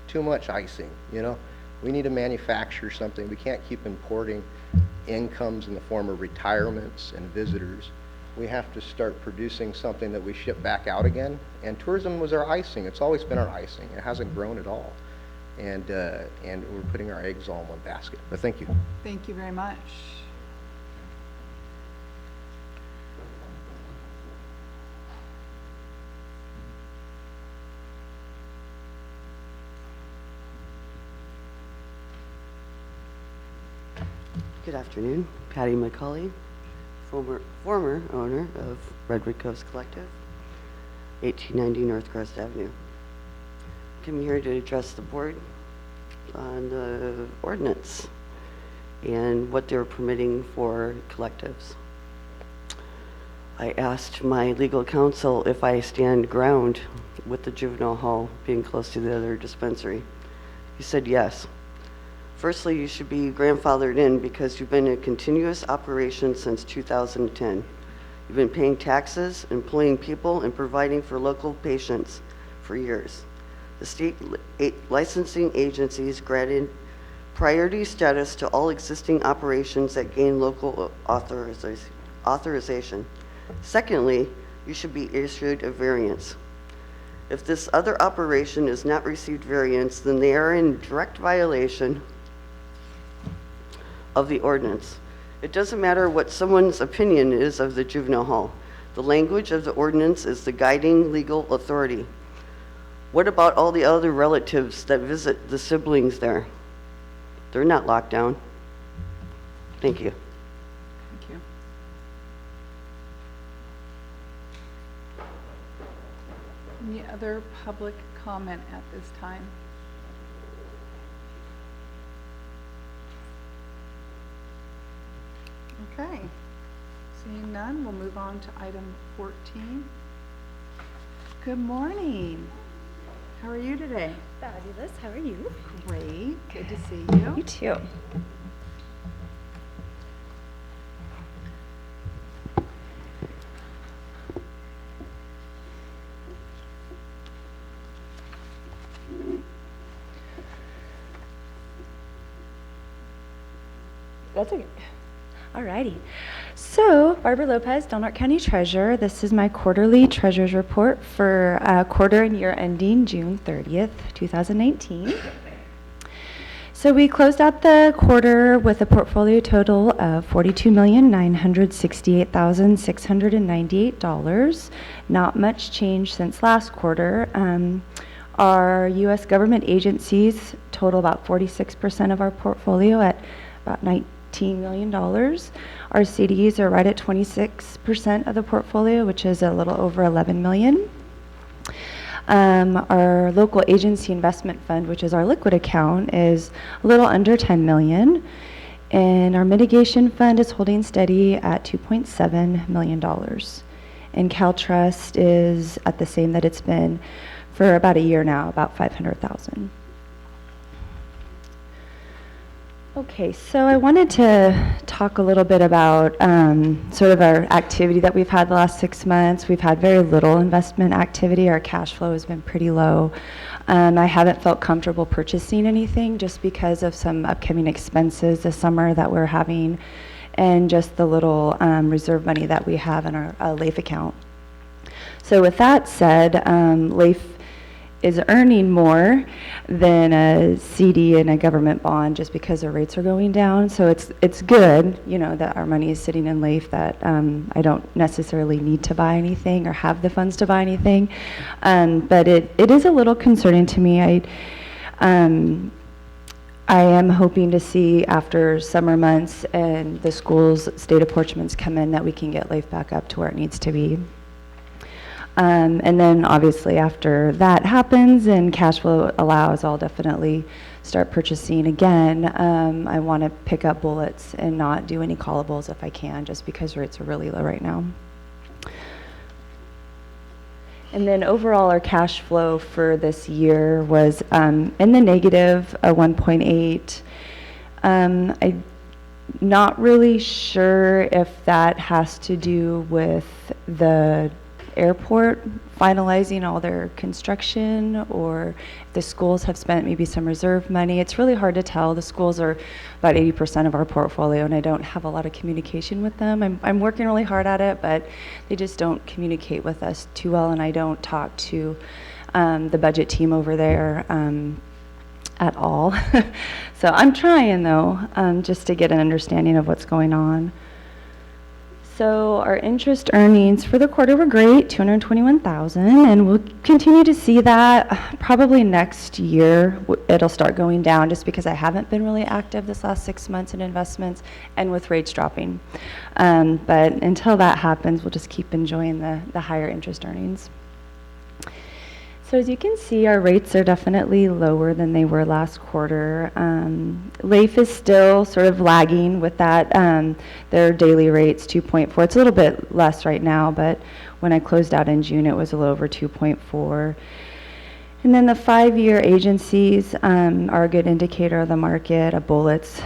Too much icing, We need to manufacture something. We can't keep importing incomes in the form of retirements and visitors. We have to start producing something that we ship back out again. And tourism was our icing. It's always been our icing. It hasn't grown at all. And we're putting our eggs all in one basket. But thank you. Thank you very much. Good afternoon. Patty McCauley, former owner of Redwood Coast Collective, 1890 North Crest Avenue. I'm here to address the board on the ordinance and what they're permitting for collectives. I asked my legal counsel if I stand ground with the juvenile hall being close to the other dispensary. He said yes. Firstly, you should be grandfathered in because you've been in continuous operation since 2010. You've been paying taxes, employing people, and providing for local patients for years. The state licensing agencies granted priority status to all existing operations that gain local authorization. Secondly, you should be issued a variance. If this other operation has not received variance, then they are in direct violation of the ordinance. It doesn't matter what someone's opinion is of the juvenile hall. The language of the ordinance is the guiding legal authority. What about all the other relatives that visit the siblings there? They're not locked down. Thank you. Thank you. Any other public comment at this time? Okay. Seeing none, we'll move on to item 14. Good morning. How are you today? Fabulous. How are you? Great. Good to see you. You too. That's okay. Alrighty. So, Barbara Lopez, Del Norte County Treasurer. This is my quarterly treasurer's report for quarter and year ending June 30th, 2019. So we closed out the quarter with a portfolio total of $42,968,698. Not much change since last quarter. Our U.S. government agencies total about 46% of our portfolio at about $19 million. Our CDs are right at 26% of the portfolio, which is a little over $11 million. Our local agency investment fund, which is our liquid account, is a little under $10 million. And our mitigation fund is holding steady at $2.7 million. And CalTrust is at the same that it's been for about a year now, about $500,000. Okay, so I wanted to talk a little bit about sort of our activity that we've had the last 6 months. We've had very little investment activity. Our cash flow has been pretty low. I haven't felt comfortable purchasing anything just because of some upcoming expenses this summer that we're having and just the little reserve money that we have in our LAIF account. So with that said, LAIF is earning more than a CD and a government bond just because the rates are going down. So it's good, you know, that our money is sitting in LAIF, that I don't necessarily need to buy anything or have the funds to buy anything. But it is a little concerning to me. I am hoping to see after summer months and the school's state apportionments come in that we can get LAIF back up to where it needs to be. And then obviously after that happens and cash flow allows, I'll definitely start purchasing again. I want to pick up bullets and not do any callables if I can, just because rates are really low right now. And then overall our cash flow for this year was in the negative 1.8. I'm not really sure if that has to do with the airport finalizing all their construction, or if the schools have spent maybe some reserve money. It's really hard to tell. The schools are about 80% of our portfolio, and I don't have a lot of communication with them. I'm working really hard at it, but they just don't communicate with us too well, and I don't talk to the budget team over there at all. So I'm trying, though, just to get an understanding of what's going on. So our interest earnings for the quarter were great, 221,000, and we'll continue to see that probably next year. It'll start going down just because I haven't been really active this last 6 months in investments and with rates dropping. But until that happens, we'll just keep enjoying the higher interest earnings. So as you can see, our rates are definitely lower than they were last quarter. LAIF is still sort of lagging with that. Their daily rate's 2.4. It's a little bit less right now, but when I closed out in June, it was a little over 2.4. And then the 5-year agencies are a good indicator of the market. A bullet's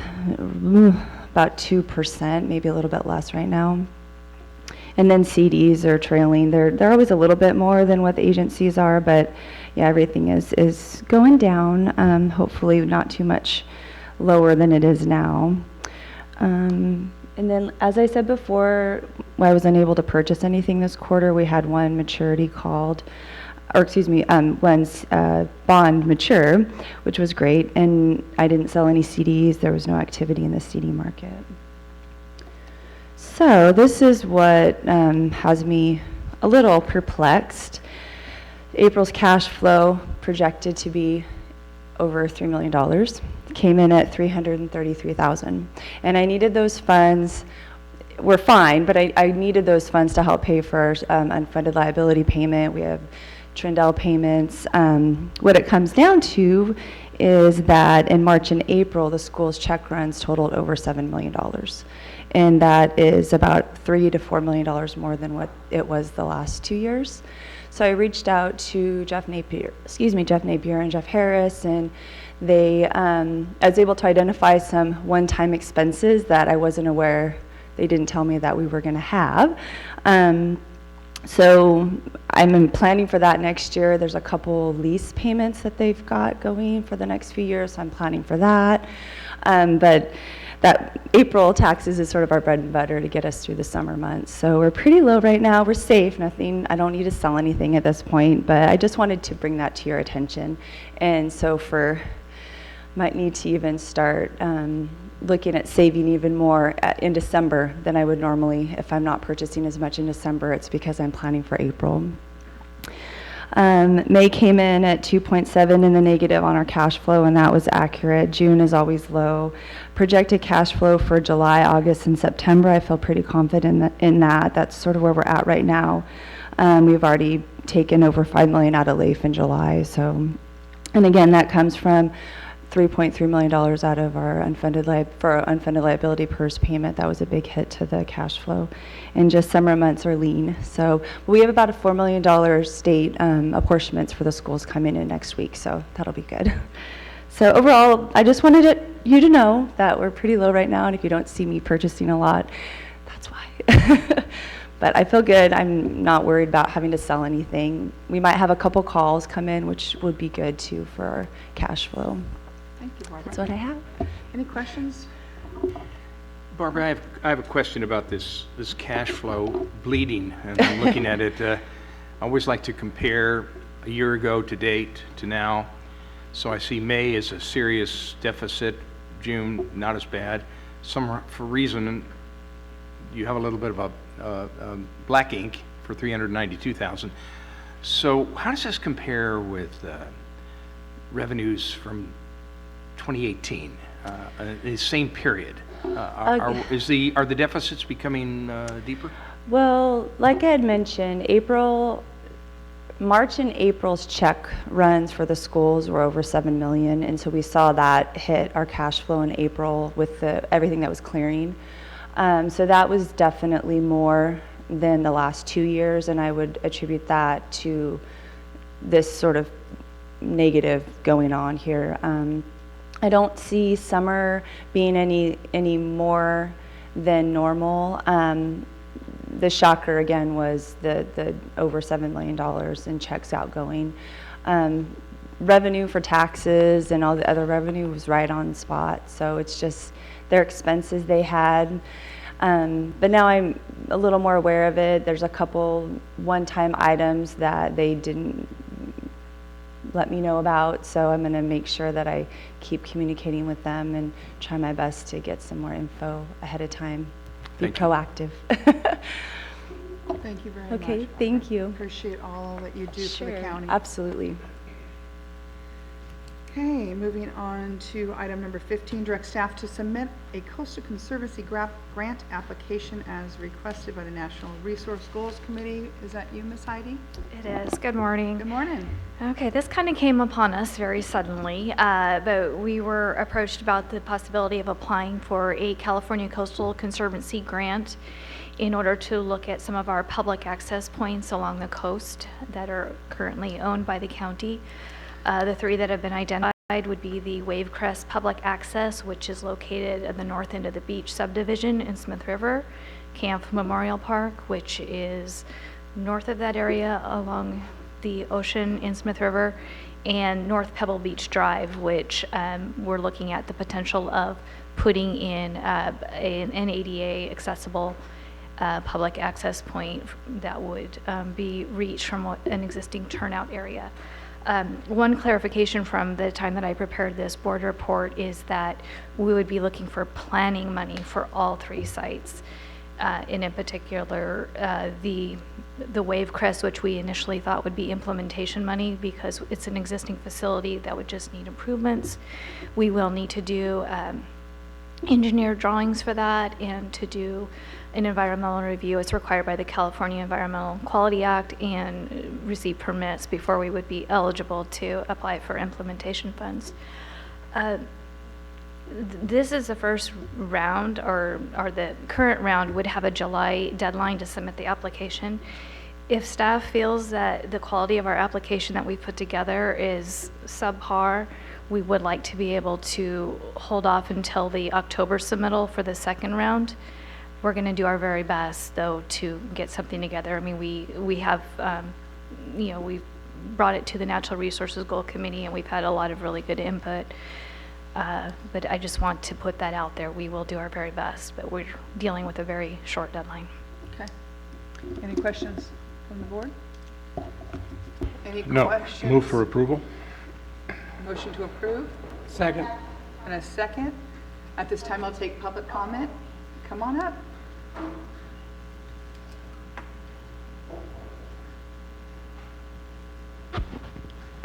about 2%, maybe a little bit less right now. And then CDs are trailing. They're always a little bit more than what the agencies are, but yeah, everything is going down. Hopefully not too much lower than it is now. And then, as I said before, I was unable to purchase anything this quarter. We had one maturity called, or excuse me, one bond mature, which was great, and I didn't sell any CDs. There was no activity in the CD market. So this is what has me a little perplexed. April's cash flow projected to be over $3 million, came in at $333,000. And I needed those funds, we're fine, but I needed those funds to help pay for our unfunded liability payment. We have Trindle payments. What it comes down to is that in March and April, the school's check runs totaled over $7 million. And that is about $3 to $4 million more than what it was the last 2 years. So I reached out to Jeff Napier and Jeff Harris, and I was able to identify some one-time expenses that I wasn't aware, they didn't tell me that we were going to have. So I'm planning for that next year. There's a couple lease payments that they've got going for the next few years, so I'm planning for that. But that April taxes is sort of our bread and butter to get us through the summer months. So we're pretty low right now. We're safe, I don't need to sell anything at this point, but I just wanted to bring that to your attention. And so might need to even start looking at saving even more in December than I would normally. If I'm not purchasing as much in December, it's because I'm planning for April. May came in at 2.7 in the negative on our cash flow, and that was accurate. June is always low. Projected cash flow for July, August, and September, I feel pretty confident in that. That's sort of where we're at right now. We've already taken over $5 million out of LAIF in July. So, and again, that comes from $3.3 million out of our unfunded liability PERS payment. That was a big hit to the cash flow. And just summer months are lean. So we have about a $4 million state apportionments for the schools coming in next week, so that'll be good. So overall, I just wanted you to know that we're pretty low right now, and if you don't see me purchasing a lot, that's why. But I feel good. I'm not worried about having to sell anything. We might have a couple calls come in, which would be good too for our cash flow. Thank you, Barbara. That's what I have. Any questions? Barbara, I have a question about this cash flow bleeding, and I'm looking at it. I always like to compare a year ago to date to now. So I see May is a serious deficit, June not as bad. For reason, you have a little bit of a black ink for $392,000. So how does this compare with revenues from 2018, the same period? Are the deficits becoming deeper? Well, like I had mentioned, March and April's check runs for the schools were over $7 million, and so we saw that hit our cash flow in April with everything that was clearing. So that was definitely more than the last 2 years, and I would attribute that to this sort of negative going on here. I don't see summer being any more than normal. The shocker again was the over $7 million in checks outgoing. Revenue for taxes and all the other revenue was right on spot. So it's just their expenses they had. But now I'm a little more aware of it. There's a couple one-time items that they didn't let me know about, so I'm going to make sure that I keep communicating with them and try my best to get some more info ahead of time. be Thank you. proactive. Thank you very much. Okay, thank you. Appreciate all that you do for the county. Absolutely. Okay, moving on to item number 15, direct staff to submit a Coastal Conservancy grant application as requested by the National Resource Goals Committee. Is that you, Miss Heidi? It is. Good morning. Good morning. Okay, this kind of came upon us very suddenly, but we were approached about the possibility of applying for a California Coastal Conservancy grant in order to look at some of our public access points along the coast that are currently owned by the county. The three that have been identified would be the Wavecrest Public Access, which is located at the north end of the beach subdivision in Smith River, Camp Memorial Park, which is north of that area along the ocean in Smith River, and North Pebble Beach Drive, which we're looking at the potential of putting in an ADA accessible public access point that would be reached from an existing turnout area. One clarification from the time that I prepared this board report is that we would be looking for planning money for all three sites. And in particular, the Wavecrest, which we initially thought would be implementation money because it's an existing facility that would just need improvements. We will need to do engineer drawings for that and to do an environmental review. It's required by the California Environmental Quality Act and receive permits before we would be eligible to apply for implementation funds. This is the first round, or the current round would have a July deadline to submit the application. If staff feels that the quality of our application that we put together is subpar, we would like to be able to hold off until the October submittal for the second round. We're going to do our very best, though, to get something together. I mean, we have, we've brought it to the Natural Resources Goal Committee, and we've had a lot of really good input. But I just want to put that out there. We will do our very best, but we're dealing with a very short deadline. Okay. Any questions from the board? Any No. questions? Move for approval? Motion to approve? Second. And a second. At this time, I'll take public comment. Come on up.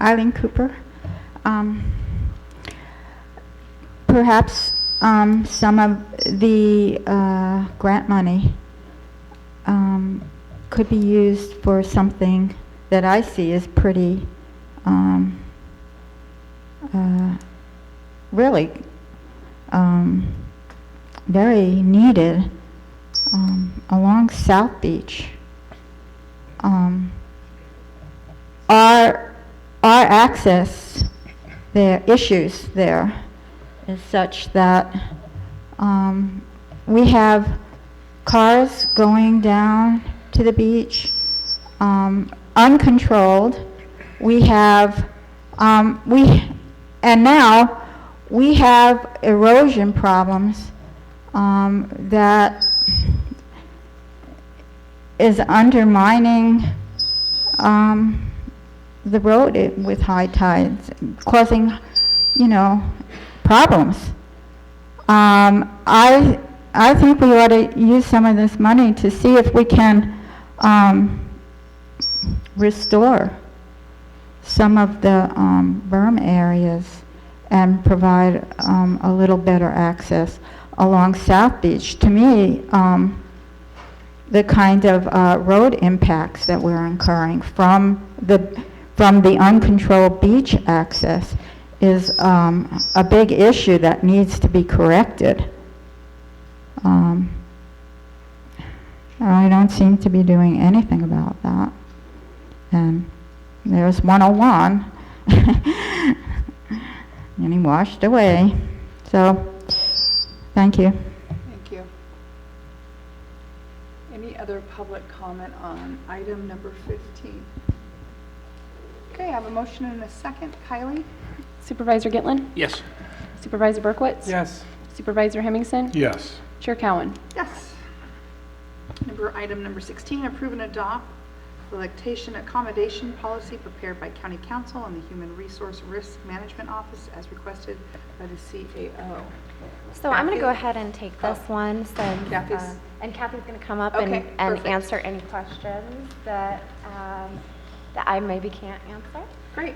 Eileen Cooper. Perhaps some of the grant money could be used for something that I see as pretty really very needed along South Beach. Our access there, issues there, is such that we have cars going down to the beach uncontrolled. We have and now we have erosion problems that is undermining the road with high tides, causing, problems. I think we ought to use some of this money to see if we can restore some of the berm areas and provide a little better access along South Beach. To me, the kind of road impacts that we're incurring from the uncontrolled beach access is a big issue that needs to be corrected. I don't seem to be doing anything about that. And there's 101, and he washed away. So, thank you. Thank you. Any other public comment on item number 15? Okay, I have a motion and a second. Kylie? Supervisor Gitlin? Yes. Supervisor Berkowitz? Yes. Supervisor Hemmingson? Yes. Chair Cowan? Yes. Item number 16, approve and adopt the lactation accommodation policy prepared by County Council and the Human Resource Risk Management Office as requested by the CAO. So I'm going to go Kathy? ahead and take this one since, Kathy's- and Kathy's going to come up Okay, and perfect. answer any questions that, that I maybe can't answer. Great.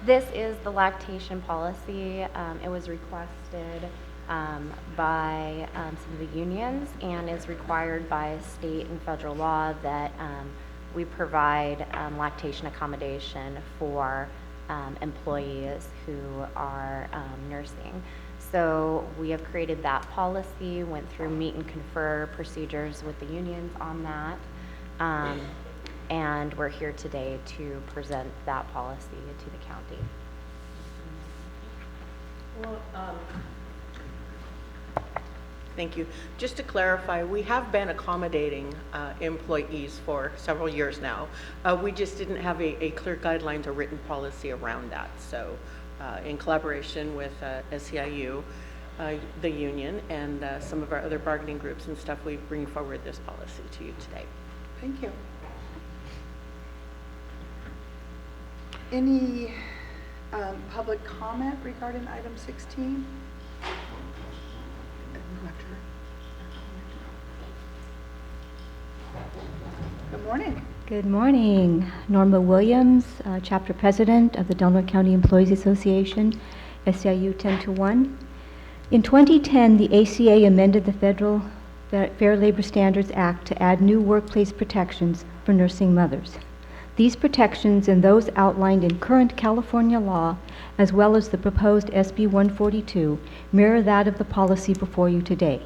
This is the lactation policy. It was requested by some of the unions and is required by state and federal law that we provide lactation accommodation for employees who are nursing. So we have created that policy, went through meet and confer procedures with the unions on that. And we're here today to present that policy to the county. Thank you. Just to clarify, we have been accommodating employees for several years now. We just didn't have a clear guidelines or written policy around that. So in collaboration with SEIU, the union, and some of our other bargaining groups and stuff, we bring forward this policy to you today. Thank you. Any public comment regarding item 16? Good morning. Good morning. Norma Williams, Chapter President of the Delaware County Employees Association, SEIU 10-1. In 2010, the ACA amended the Federal Fair Labor Standards Act to add new workplace protections for nursing mothers. These protections and those outlined in current California law, as well as the proposed SB 142, mirror that of the policy before you today.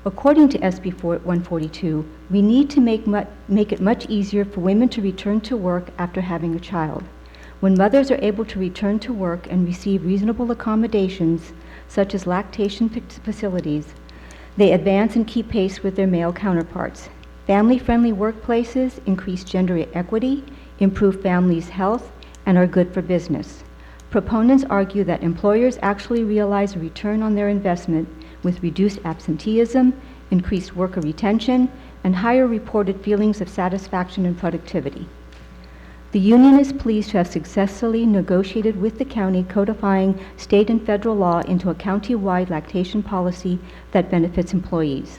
According to SB 142, we need to make it much easier for women to return to work after having a child. When mothers are able to return to work and receive reasonable accommodations, such as lactation facilities, they advance and keep pace with their male counterparts. Family-friendly workplaces increase gender equity, improve families' health, and are good for business. Proponents argue that employers actually realize a return on their investment with reduced absenteeism, increased worker retention, and higher reported feelings of satisfaction and productivity. The union is pleased to have successfully negotiated with the county codifying state and federal law into a county-wide lactation policy that benefits employees.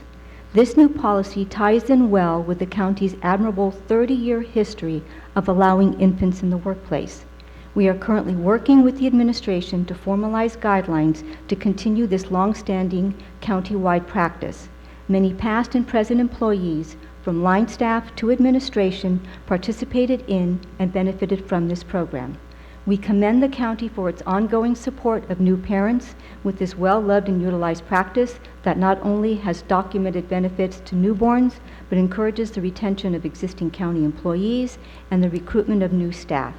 This new policy ties in well with the county's admirable 30-year history of allowing infants in the workplace. We are currently working with the administration to formalize guidelines to continue this long-standing county-wide practice. Many past and present employees, from line staff to administration, participated in and benefited from this program. We commend the county for its ongoing support of new parents with this well-loved and utilized practice that not only has documented benefits to newborns, but encourages the retention of existing county employees and the recruitment of new staff.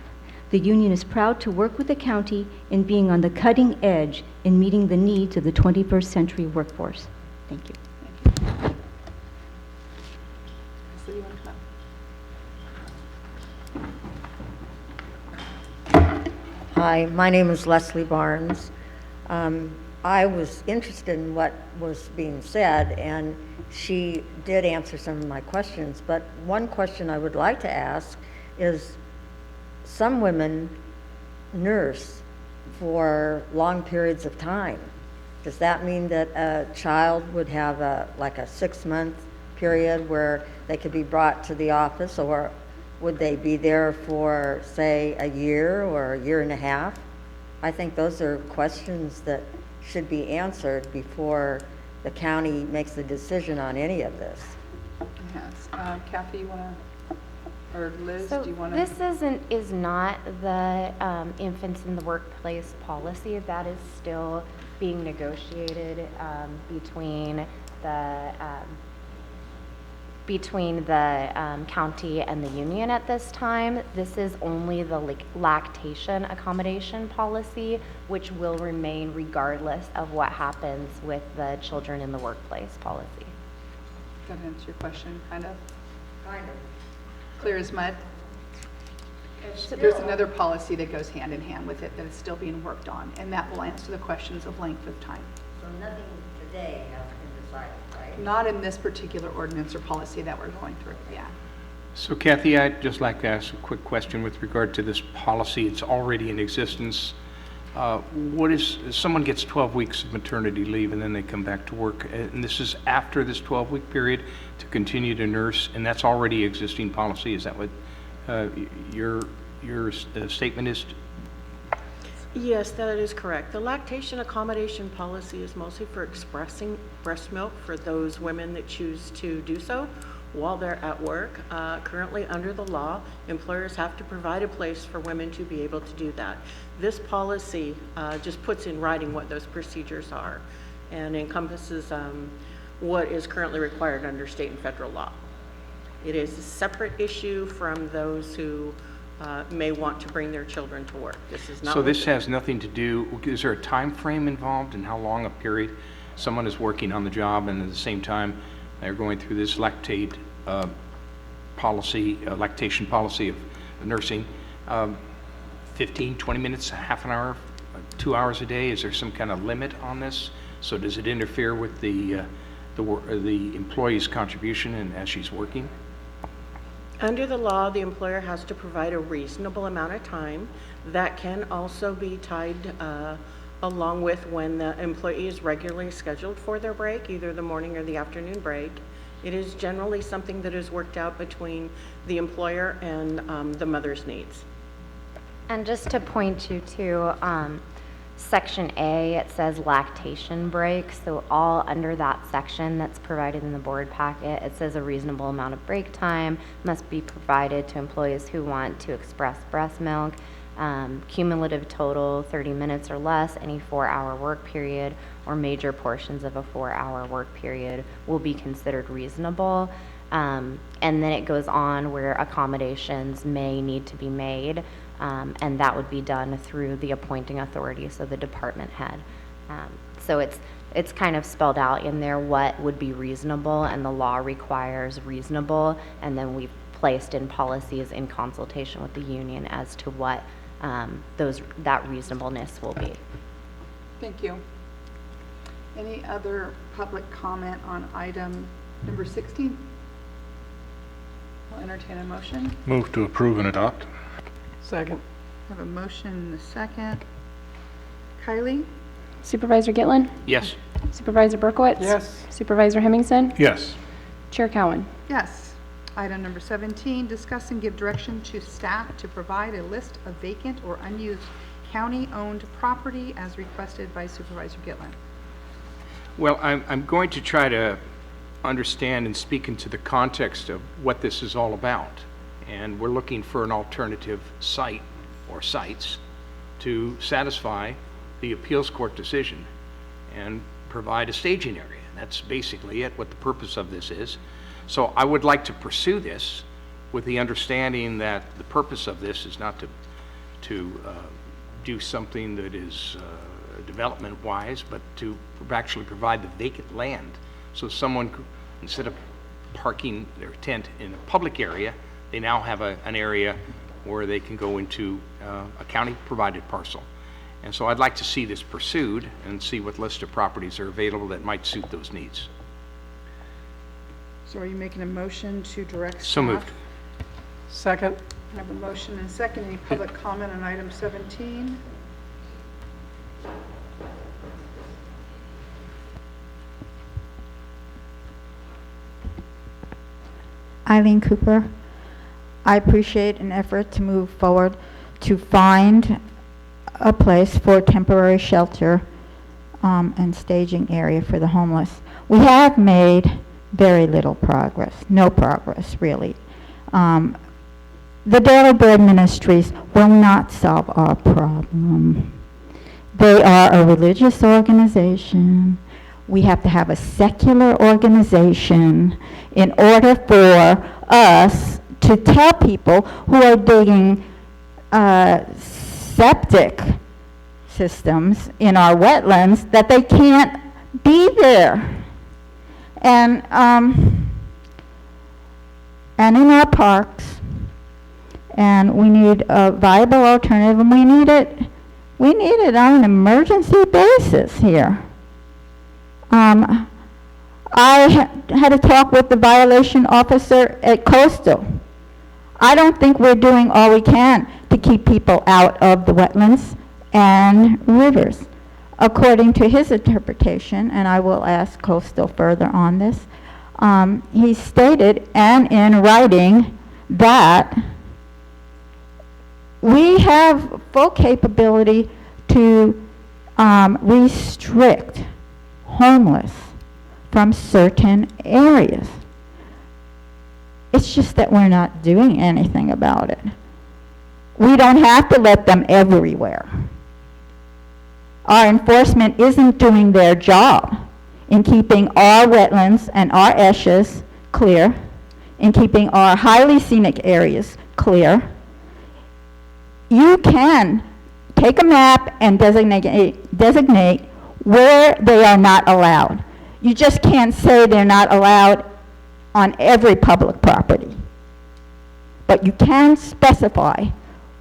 The union is proud to work with the county in being on the cutting edge in meeting the needs of the 21st century workforce. Thank you. Leslie, you want to come up? Hi, my name is Leslie Barnes. I was interested in what was being said, and she did answer some of my questions, but one question I would like to ask is, some women nurse for long periods of time. Does that mean that a child would have like a 6-month period where they could be brought to the office, or would they be there for, say, a year or a year and a half? I think those are questions that should be answered before the county makes the decision on any of this. Yes. Kathy, you want to? Or Liz, So do you want to? this is not the infants in the workplace policy. That is still being negotiated between the county and the union at this time. This is only the lactation accommodation policy, which will remain regardless of what happens with the children in the workplace policy. Does that answer your question, kind of? Kind of. Clear as mud? There's another policy that goes hand in hand with it that is still being worked on, and that will answer the questions of length of time. So nothing today has been Not in this particular ordinance or policy that we're going through, yeah. So Kathy, I'd just like to ask a quick question with regard to this policy. It's already in existence. What is, someone gets 12 weeks of maternity leave and then they come back to work, and this is after this 12-week period to continue to nurse, and that's already existing policy? Is that what your statement is? Yes, that is correct. The lactation accommodation policy is mostly for expressing breast milk for those women that choose to do so while they're at work. Currently, under the law, employers have to provide a place for women to be able to do that. This policy just puts in writing what those procedures are and encompasses what is currently required under state and federal law. It is a separate issue from those who may want to bring their children to work. This is not. So this has nothing to do, is there a time frame involved in how long a period someone is working on the job and at the same time they're going through this lactation policy of nursing? 15, 20 minutes, half an hour, 2 hours a day? Is there some kind of limit on this? So does it interfere with the employee's contribution and as she's working? Under the law, the employer has to provide a reasonable amount of time. That can also be tied along with when the employee is regularly scheduled for their break, either the morning or the afternoon break. It is generally something that is worked out between the employer and the mother's needs. And just to point you to Section A, it says lactation break. So all under that section that's provided in the board packet, it says a reasonable amount of break time must be provided to employees who want to express breast milk. Cumulative total 30 minutes or less, any 4-hour work period or major portions of a 4-hour work period will be considered reasonable. And then it goes on where accommodations may need to be made. And that would be done through the appointing authority, so the department head. So it's kind of spelled out in there what would be reasonable, and the law requires reasonable, and then we've placed in policies in consultation with the union as to what that reasonableness will be. Thank you. Any other public comment on item number 16? I'll entertain a motion. Move to approve and adopt. Second. I have a motion and a second. Kylie? Supervisor Gitlin? Yes. Supervisor Berkowitz? Yes. Supervisor Hemmingson? Yes. Chair Cowan? Yes. Item number 17, discuss and give direction to staff to provide a list of vacant or unused county-owned property as requested by Supervisor Gitlin. Well, I'm going to try to understand and speak into the context of what this is all about. And we're looking for an alternative site or sites to satisfy the appeals court decision and provide a staging area. That's basically it, what the purpose of this is. So I would like to pursue this with the understanding that the purpose of this is not to do something that is development-wise, but to actually provide the vacant land. So someone, instead of parking their tent in a public area, they now have an area where they can go into a county-provided parcel. And so I'd like to see this pursued and see what list of properties are available that might suit those needs. So are you making a motion to direct staff? So moved. Second. I have a motion and a second. Any public comment on item 17? Eileen Cooper. I appreciate an effort to move forward to find a place for temporary shelter and staging area for the homeless. We have made very little progress, no progress really. The Daily Bread Ministries will not solve our problem. They are a religious organization. We have to have a secular organization in order for us to tell people who are digging septic systems in our wetlands that they can't be there. And in our parks. And we need a viable alternative, and we need it on an emergency basis here. had a talk with the violation officer at Coastal. I don't think we're doing all we can to keep people out of the wetlands and rivers. According to his interpretation, and I will ask Coastal further on this, he stated, and in writing, that we have full capability to restrict homeless from certain areas. It's just that we're not doing anything about it. We don't have to let them everywhere. Our enforcement isn't doing their job in keeping our wetlands and our ESHAs clear, in keeping our highly scenic areas clear. You can take a map and designate where they are not allowed. You just can't say they're not allowed on every public property. But you can specify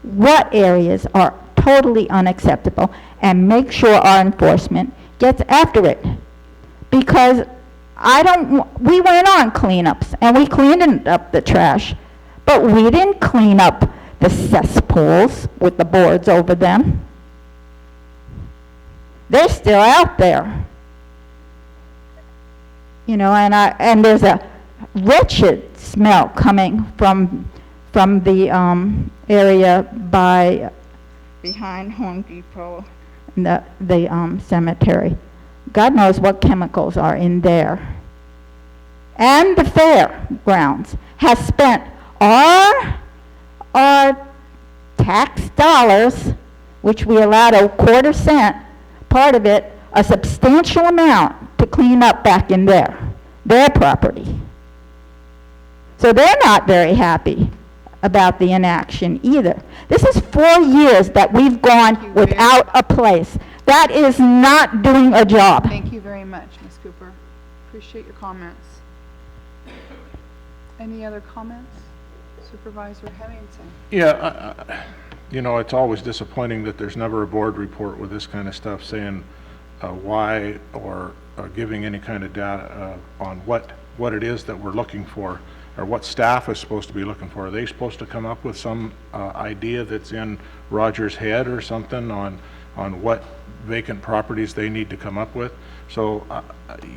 what areas are totally unacceptable and make sure our enforcement gets after it. Because we went on cleanups and we cleaned up the trash, but we didn't clean up the cesspools with the boards over them. They're still out there. You know, and there's a wretched smell coming from the area behind Home Depot, the cemetery. God knows what chemicals are in there. And the fairgrounds has spent our tax dollars, which we allowed a quarter cent, part of it, a substantial amount to clean up back in their property. So they're not very happy about the inaction either. This is 4 years that we've gone without a place. That is not doing a job. Thank you very much, Ms. Cooper. Appreciate your comments. Any other comments? Supervisor Hemmingson? Yeah, you know, it's always disappointing that there's never a board report with this kind of stuff saying why or giving any kind of data on what it is that we're looking for, or what staff is supposed to be looking for. Are they supposed to come up with some idea that's in Roger's head or something on what vacant properties they need to come up with? So,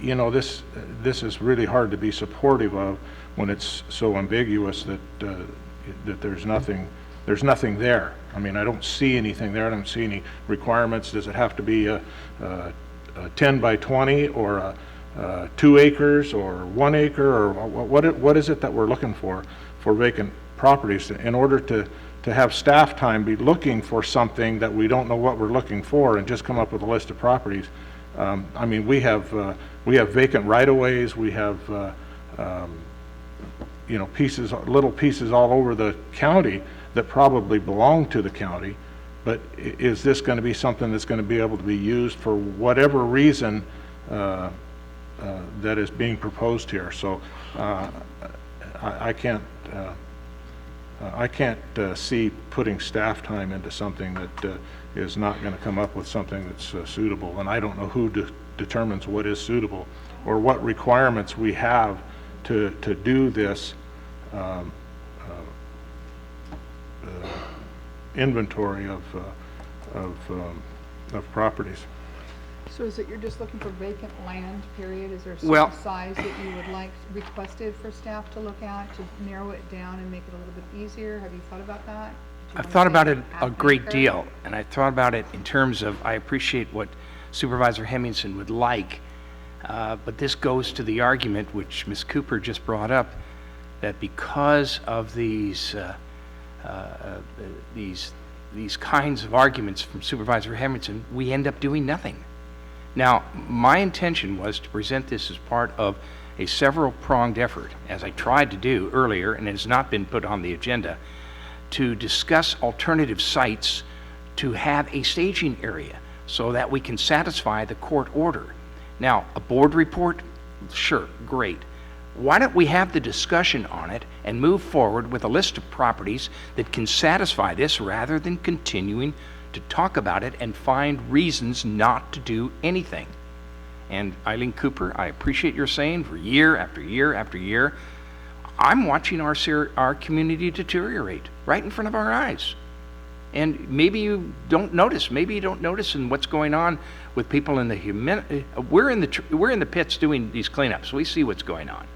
you know, this is really hard to be supportive of when it's so ambiguous that that there's nothing there. I mean, I don't see anything there. I don't see any requirements. Does it have to be a 10 by 20 or 2 acres or 1 acre, or what is it that we're looking for vacant properties in order to have staff time be looking for something that we don't know what we're looking for and just come up with a list of properties? I mean, we have vacant right-of-ways. We have you know, little pieces all over the county that probably belong to the county. But is this going to be something that's going to be able to be used for whatever reason that is being proposed here? So I can't see putting staff time into something that is not going to come up with something that's suitable. And I don't know who determines what is suitable or what requirements we have to do this inventory of properties. So is it you're just looking for vacant land, period? Is there a Well- certain size that you would like requested for staff to look at to narrow it down and make it a little bit easier? Have you thought about that? I've thought about it a great deal, and I thought about it in terms of, I appreciate what Supervisor Hemmingson would like, but this goes to the argument which Ms. Cooper just brought up, that because of these kinds of arguments from Supervisor Hemmingson, we end up doing nothing. Now, my intention was to present this as part of a several-pronged effort, as I tried to do earlier, and it has not been put on the agenda, to discuss alternative sites to have a staging area so that we can satisfy the court order. Now, a board report, sure, great. Why don't we have the discussion on it and move forward with a list of properties that can satisfy this rather than continuing to talk about it and find reasons not to do anything. And Eileen Cooper, I appreciate your saying for year after year after year, I'm watching our community deteriorate right in front of our eyes. And maybe you don't notice. Maybe you don't notice in what's going on with people in the we're in the pits doing these cleanups. We see what's going on,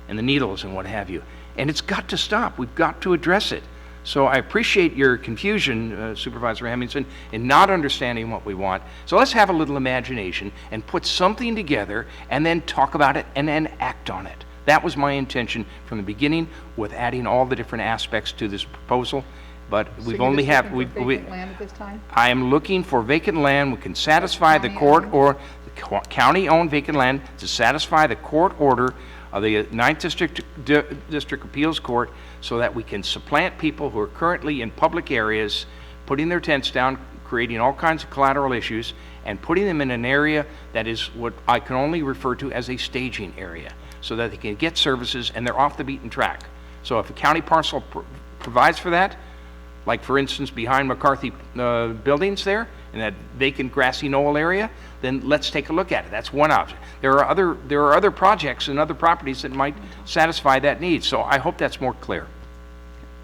and the needles and what have you. And it's got to stop. We've got to address it. So I appreciate your confusion, Supervisor Hemmingson, in not understanding what we want. So let's have a little imagination and put something together, and then talk about it, and then act on it. That was my intention from the beginning, with adding all the different aspects to this proposal. But So we've you're only just have, looking for we, vacant land at this time? I am looking for vacant land. We can satisfy the court, or the county-owned vacant land to satisfy the court order of the 9th District Appeals Court, so that we can supplant people who are currently in public areas, putting their tents down, creating all kinds of collateral issues, and putting them in an area that is what I can only refer to as a staging area, so that they can get services and they're off the beaten track. So if a county parcel provides for that, like for instance behind McCarthy buildings there, in that vacant grassy knoll area, then let's take a look at it. That's one option. There are other projects and other properties that might satisfy that need. So I hope that's more clear.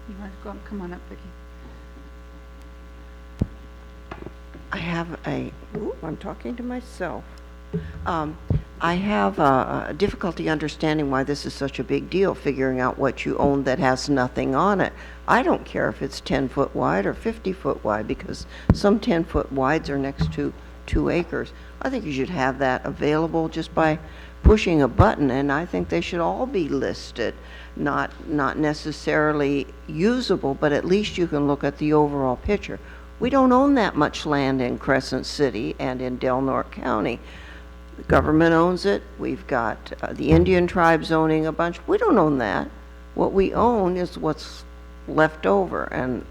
You want to go, come on up, Vicki. I have I'm talking to myself. I have a difficulty understanding why this is such a big deal, figuring out what you own that has nothing on it. I don't care if it's 10-foot wide or 50-foot wide, because some 10-foot wides are next to 2 acres. I think you should have that available just by pushing a button, and I think they should all be listed. Not necessarily usable, but at least you can look at the overall picture. We don't own that much land in Crescent City and in Del Norte County. The government owns it. We've got the Indian tribes owning a bunch. We don't own that. What we own is what's left over. And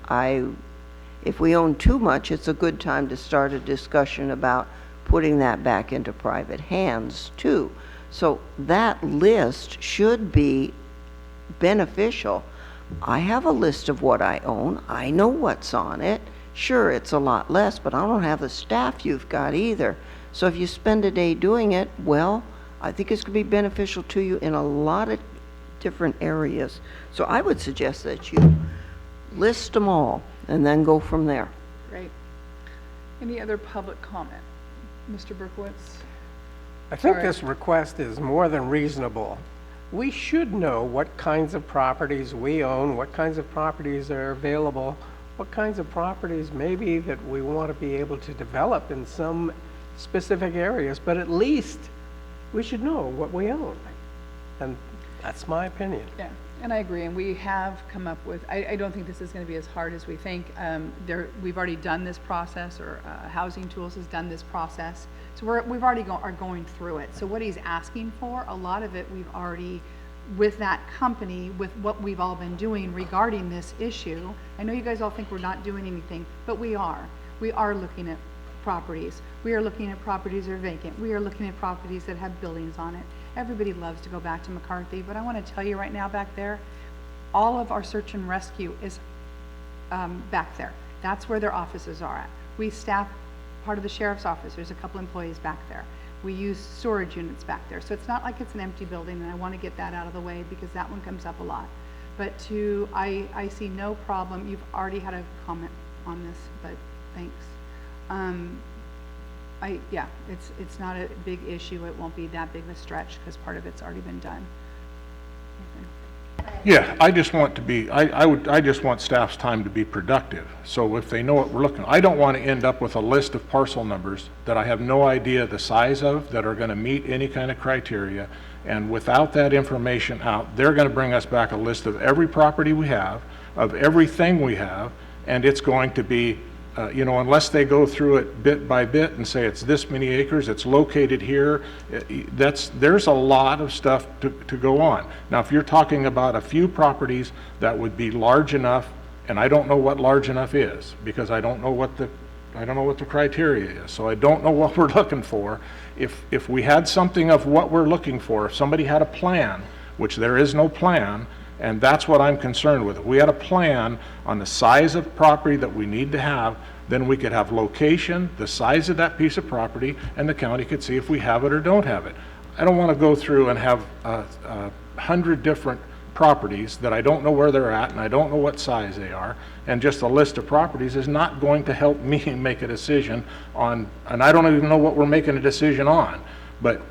if we own too much, it's a good time to start a discussion about putting that back into private hands too. So that list should be beneficial. I have a list of what I own. I know what's on it. Sure, it's a lot less, but I don't have the staff you've got either. So if you spend a day doing it, well, I think it's going to be beneficial to you in a lot of different areas. So I would suggest that you list them all and then go from there. Great. Any other public comment? Mr. Berkowitz? I think Sorry. this request is more than reasonable. We should know what kinds of properties we own, what kinds of properties are available, what kinds of properties maybe that we want to be able to develop in some specific areas, but at least we should know what we own. And that's my opinion. Yeah, and I agree, and we have come up with, I don't think this is going to be as hard as we think. We've already done this process, or Housing Tools has done this process, so we've already are going through it. So what he's asking for, a lot of it we've already, with that company, with what we've all been doing regarding this issue. I know you guys all think we're not doing anything, but we are. We are looking at properties. We are looking at properties that are vacant. We are looking at properties that have buildings on it. Everybody loves to go back to McCarthy, but I want to tell you right now back there, all of our search and rescue is back there. That's where their offices are at. We staff part of the sheriff's office. There's a couple employees back there. We use storage units back there. So it's not like it's an empty building, and I want to get that out of the way because that one comes up a lot. But I see no problem. You've already had a comment on this, but thanks. Yeah, it's not a big issue. It won't be that big of a stretch because part of it's already been done. Yeah, I just want to be, I just want staff's time to be productive. So if they know what we're looking, I don't want to end up with a list of parcel numbers that I have no idea the size of, that are going to meet any kind of criteria. And without that information out, they're going to bring us back a list of every property we have, of everything we have, and it's going to be, unless they go through it bit by bit and say it's this many acres, it's located here, there's a lot of stuff to go on. Now, if you're talking about a few properties that would be large enough, and I don't know what large enough is, because I don't know what the criteria is, so I don't know what we're looking for. If we had something of what we're looking for, if somebody had a plan, which there is no plan, and that's what I'm concerned with. If we had a plan on the size of property that we need to have, then we could have location, the size of that piece of property, and the county could see if we have it or don't have it. I don't want to go through and have 100 different properties that I don't know where they're at and I don't know what size they are, and just a list of properties is not going to help me make a decision on, and I don't even know what we're making a decision on, but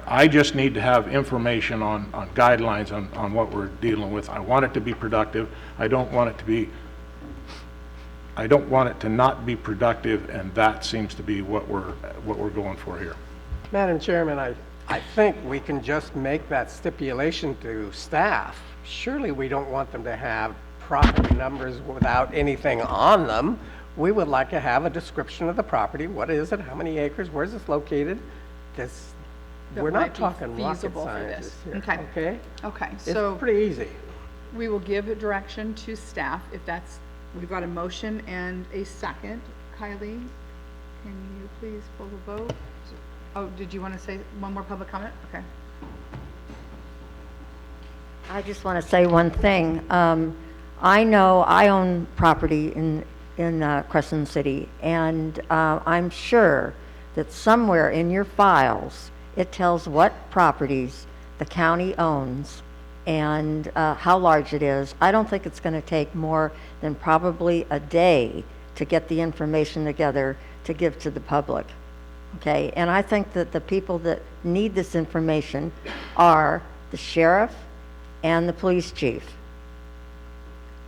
I just need to have information on guidelines on what we're dealing with. I want it to be productive. I don't want it to not be productive, and that seems to be what we're going for here. Madam Chairman, I think we can just make that stipulation to staff. Surely we don't want them to have property numbers without anything on them. We would like to have a description of the property. What is it? How many acres? Where's this located? We're not talking rocket feasible for scientists this. here, Okay. okay? Okay, It's so pretty easy. we will give a direction to staff if that's, we've got a motion and a second. Kylie, can you please pull the vote? Oh, did you want to say one more public comment? Okay. I just want to say one thing. I know I own property in Crescent City, and I'm sure that somewhere in your files, it tells what properties the county owns and how large it is. I don't think it's going to take more than probably a day to get the information together to give to the public. Okay, and I think that the people that need this information are the sheriff and the police chief,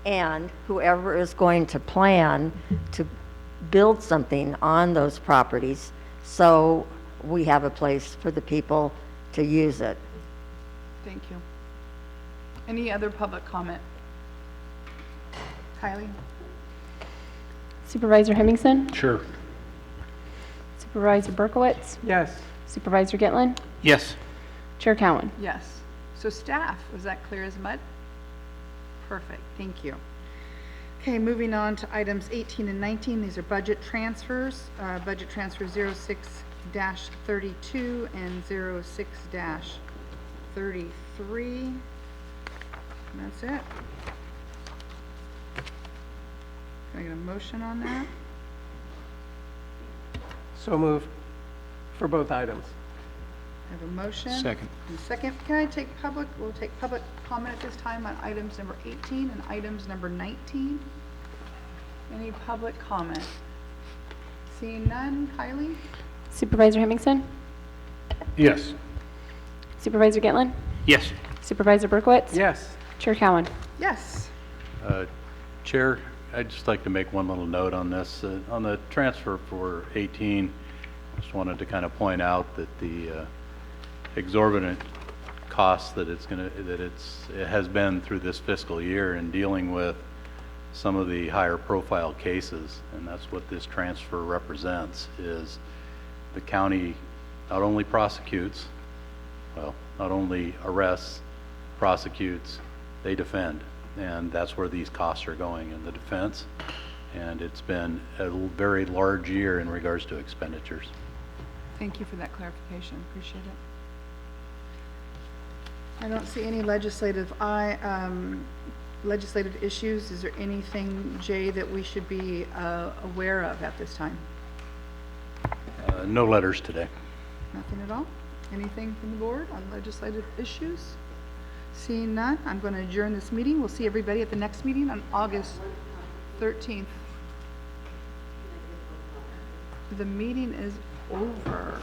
and whoever is going to plan to build something on those properties so we have a place for the people to use it. Thank you. Any other public comment? Kylie? Supervisor Hemmingson? Sure. Supervisor Berkowitz? Yes. Supervisor Gitlin? Yes. Chair Cowan? Yes. So staff, was that clear as mud? Perfect, thank you. Okay, moving on to items 18 and 19. These are budget transfers. Budget transfer 06-32 and 06-33. That's it. Can I get a motion on that? So moved for both items. I have a motion. Second. And second, can I take public, we'll take public comment at this time on items number 18 and items number 19. Any public comment? Seeing none, Kylie? Supervisor Hemmingson? Yes. Supervisor Gitlin? Yes. Supervisor Berkowitz? Yes. Chair Cowan? Yes. Chair, I'd just like to make one little note on this. On the transfer for 18, just wanted to kind of point out that the exorbitant costs that it has been through this fiscal year in dealing with some of the higher profile cases, and that's what this transfer represents, is the county not only prosecutes, well, not only arrests, prosecutes, they defend. And that's where these costs are going, in the defense. And it's been a very large year in regards to expenditures. Thank you for that clarification. Appreciate it. I don't see any legislative issues. Is there anything, Jay, that we should be aware of at this time? No letters today. Nothing at all? Anything from the board on legislative issues? Seeing none, I'm going to adjourn this meeting. We'll see everybody at the next meeting on August 13th. The meeting is over.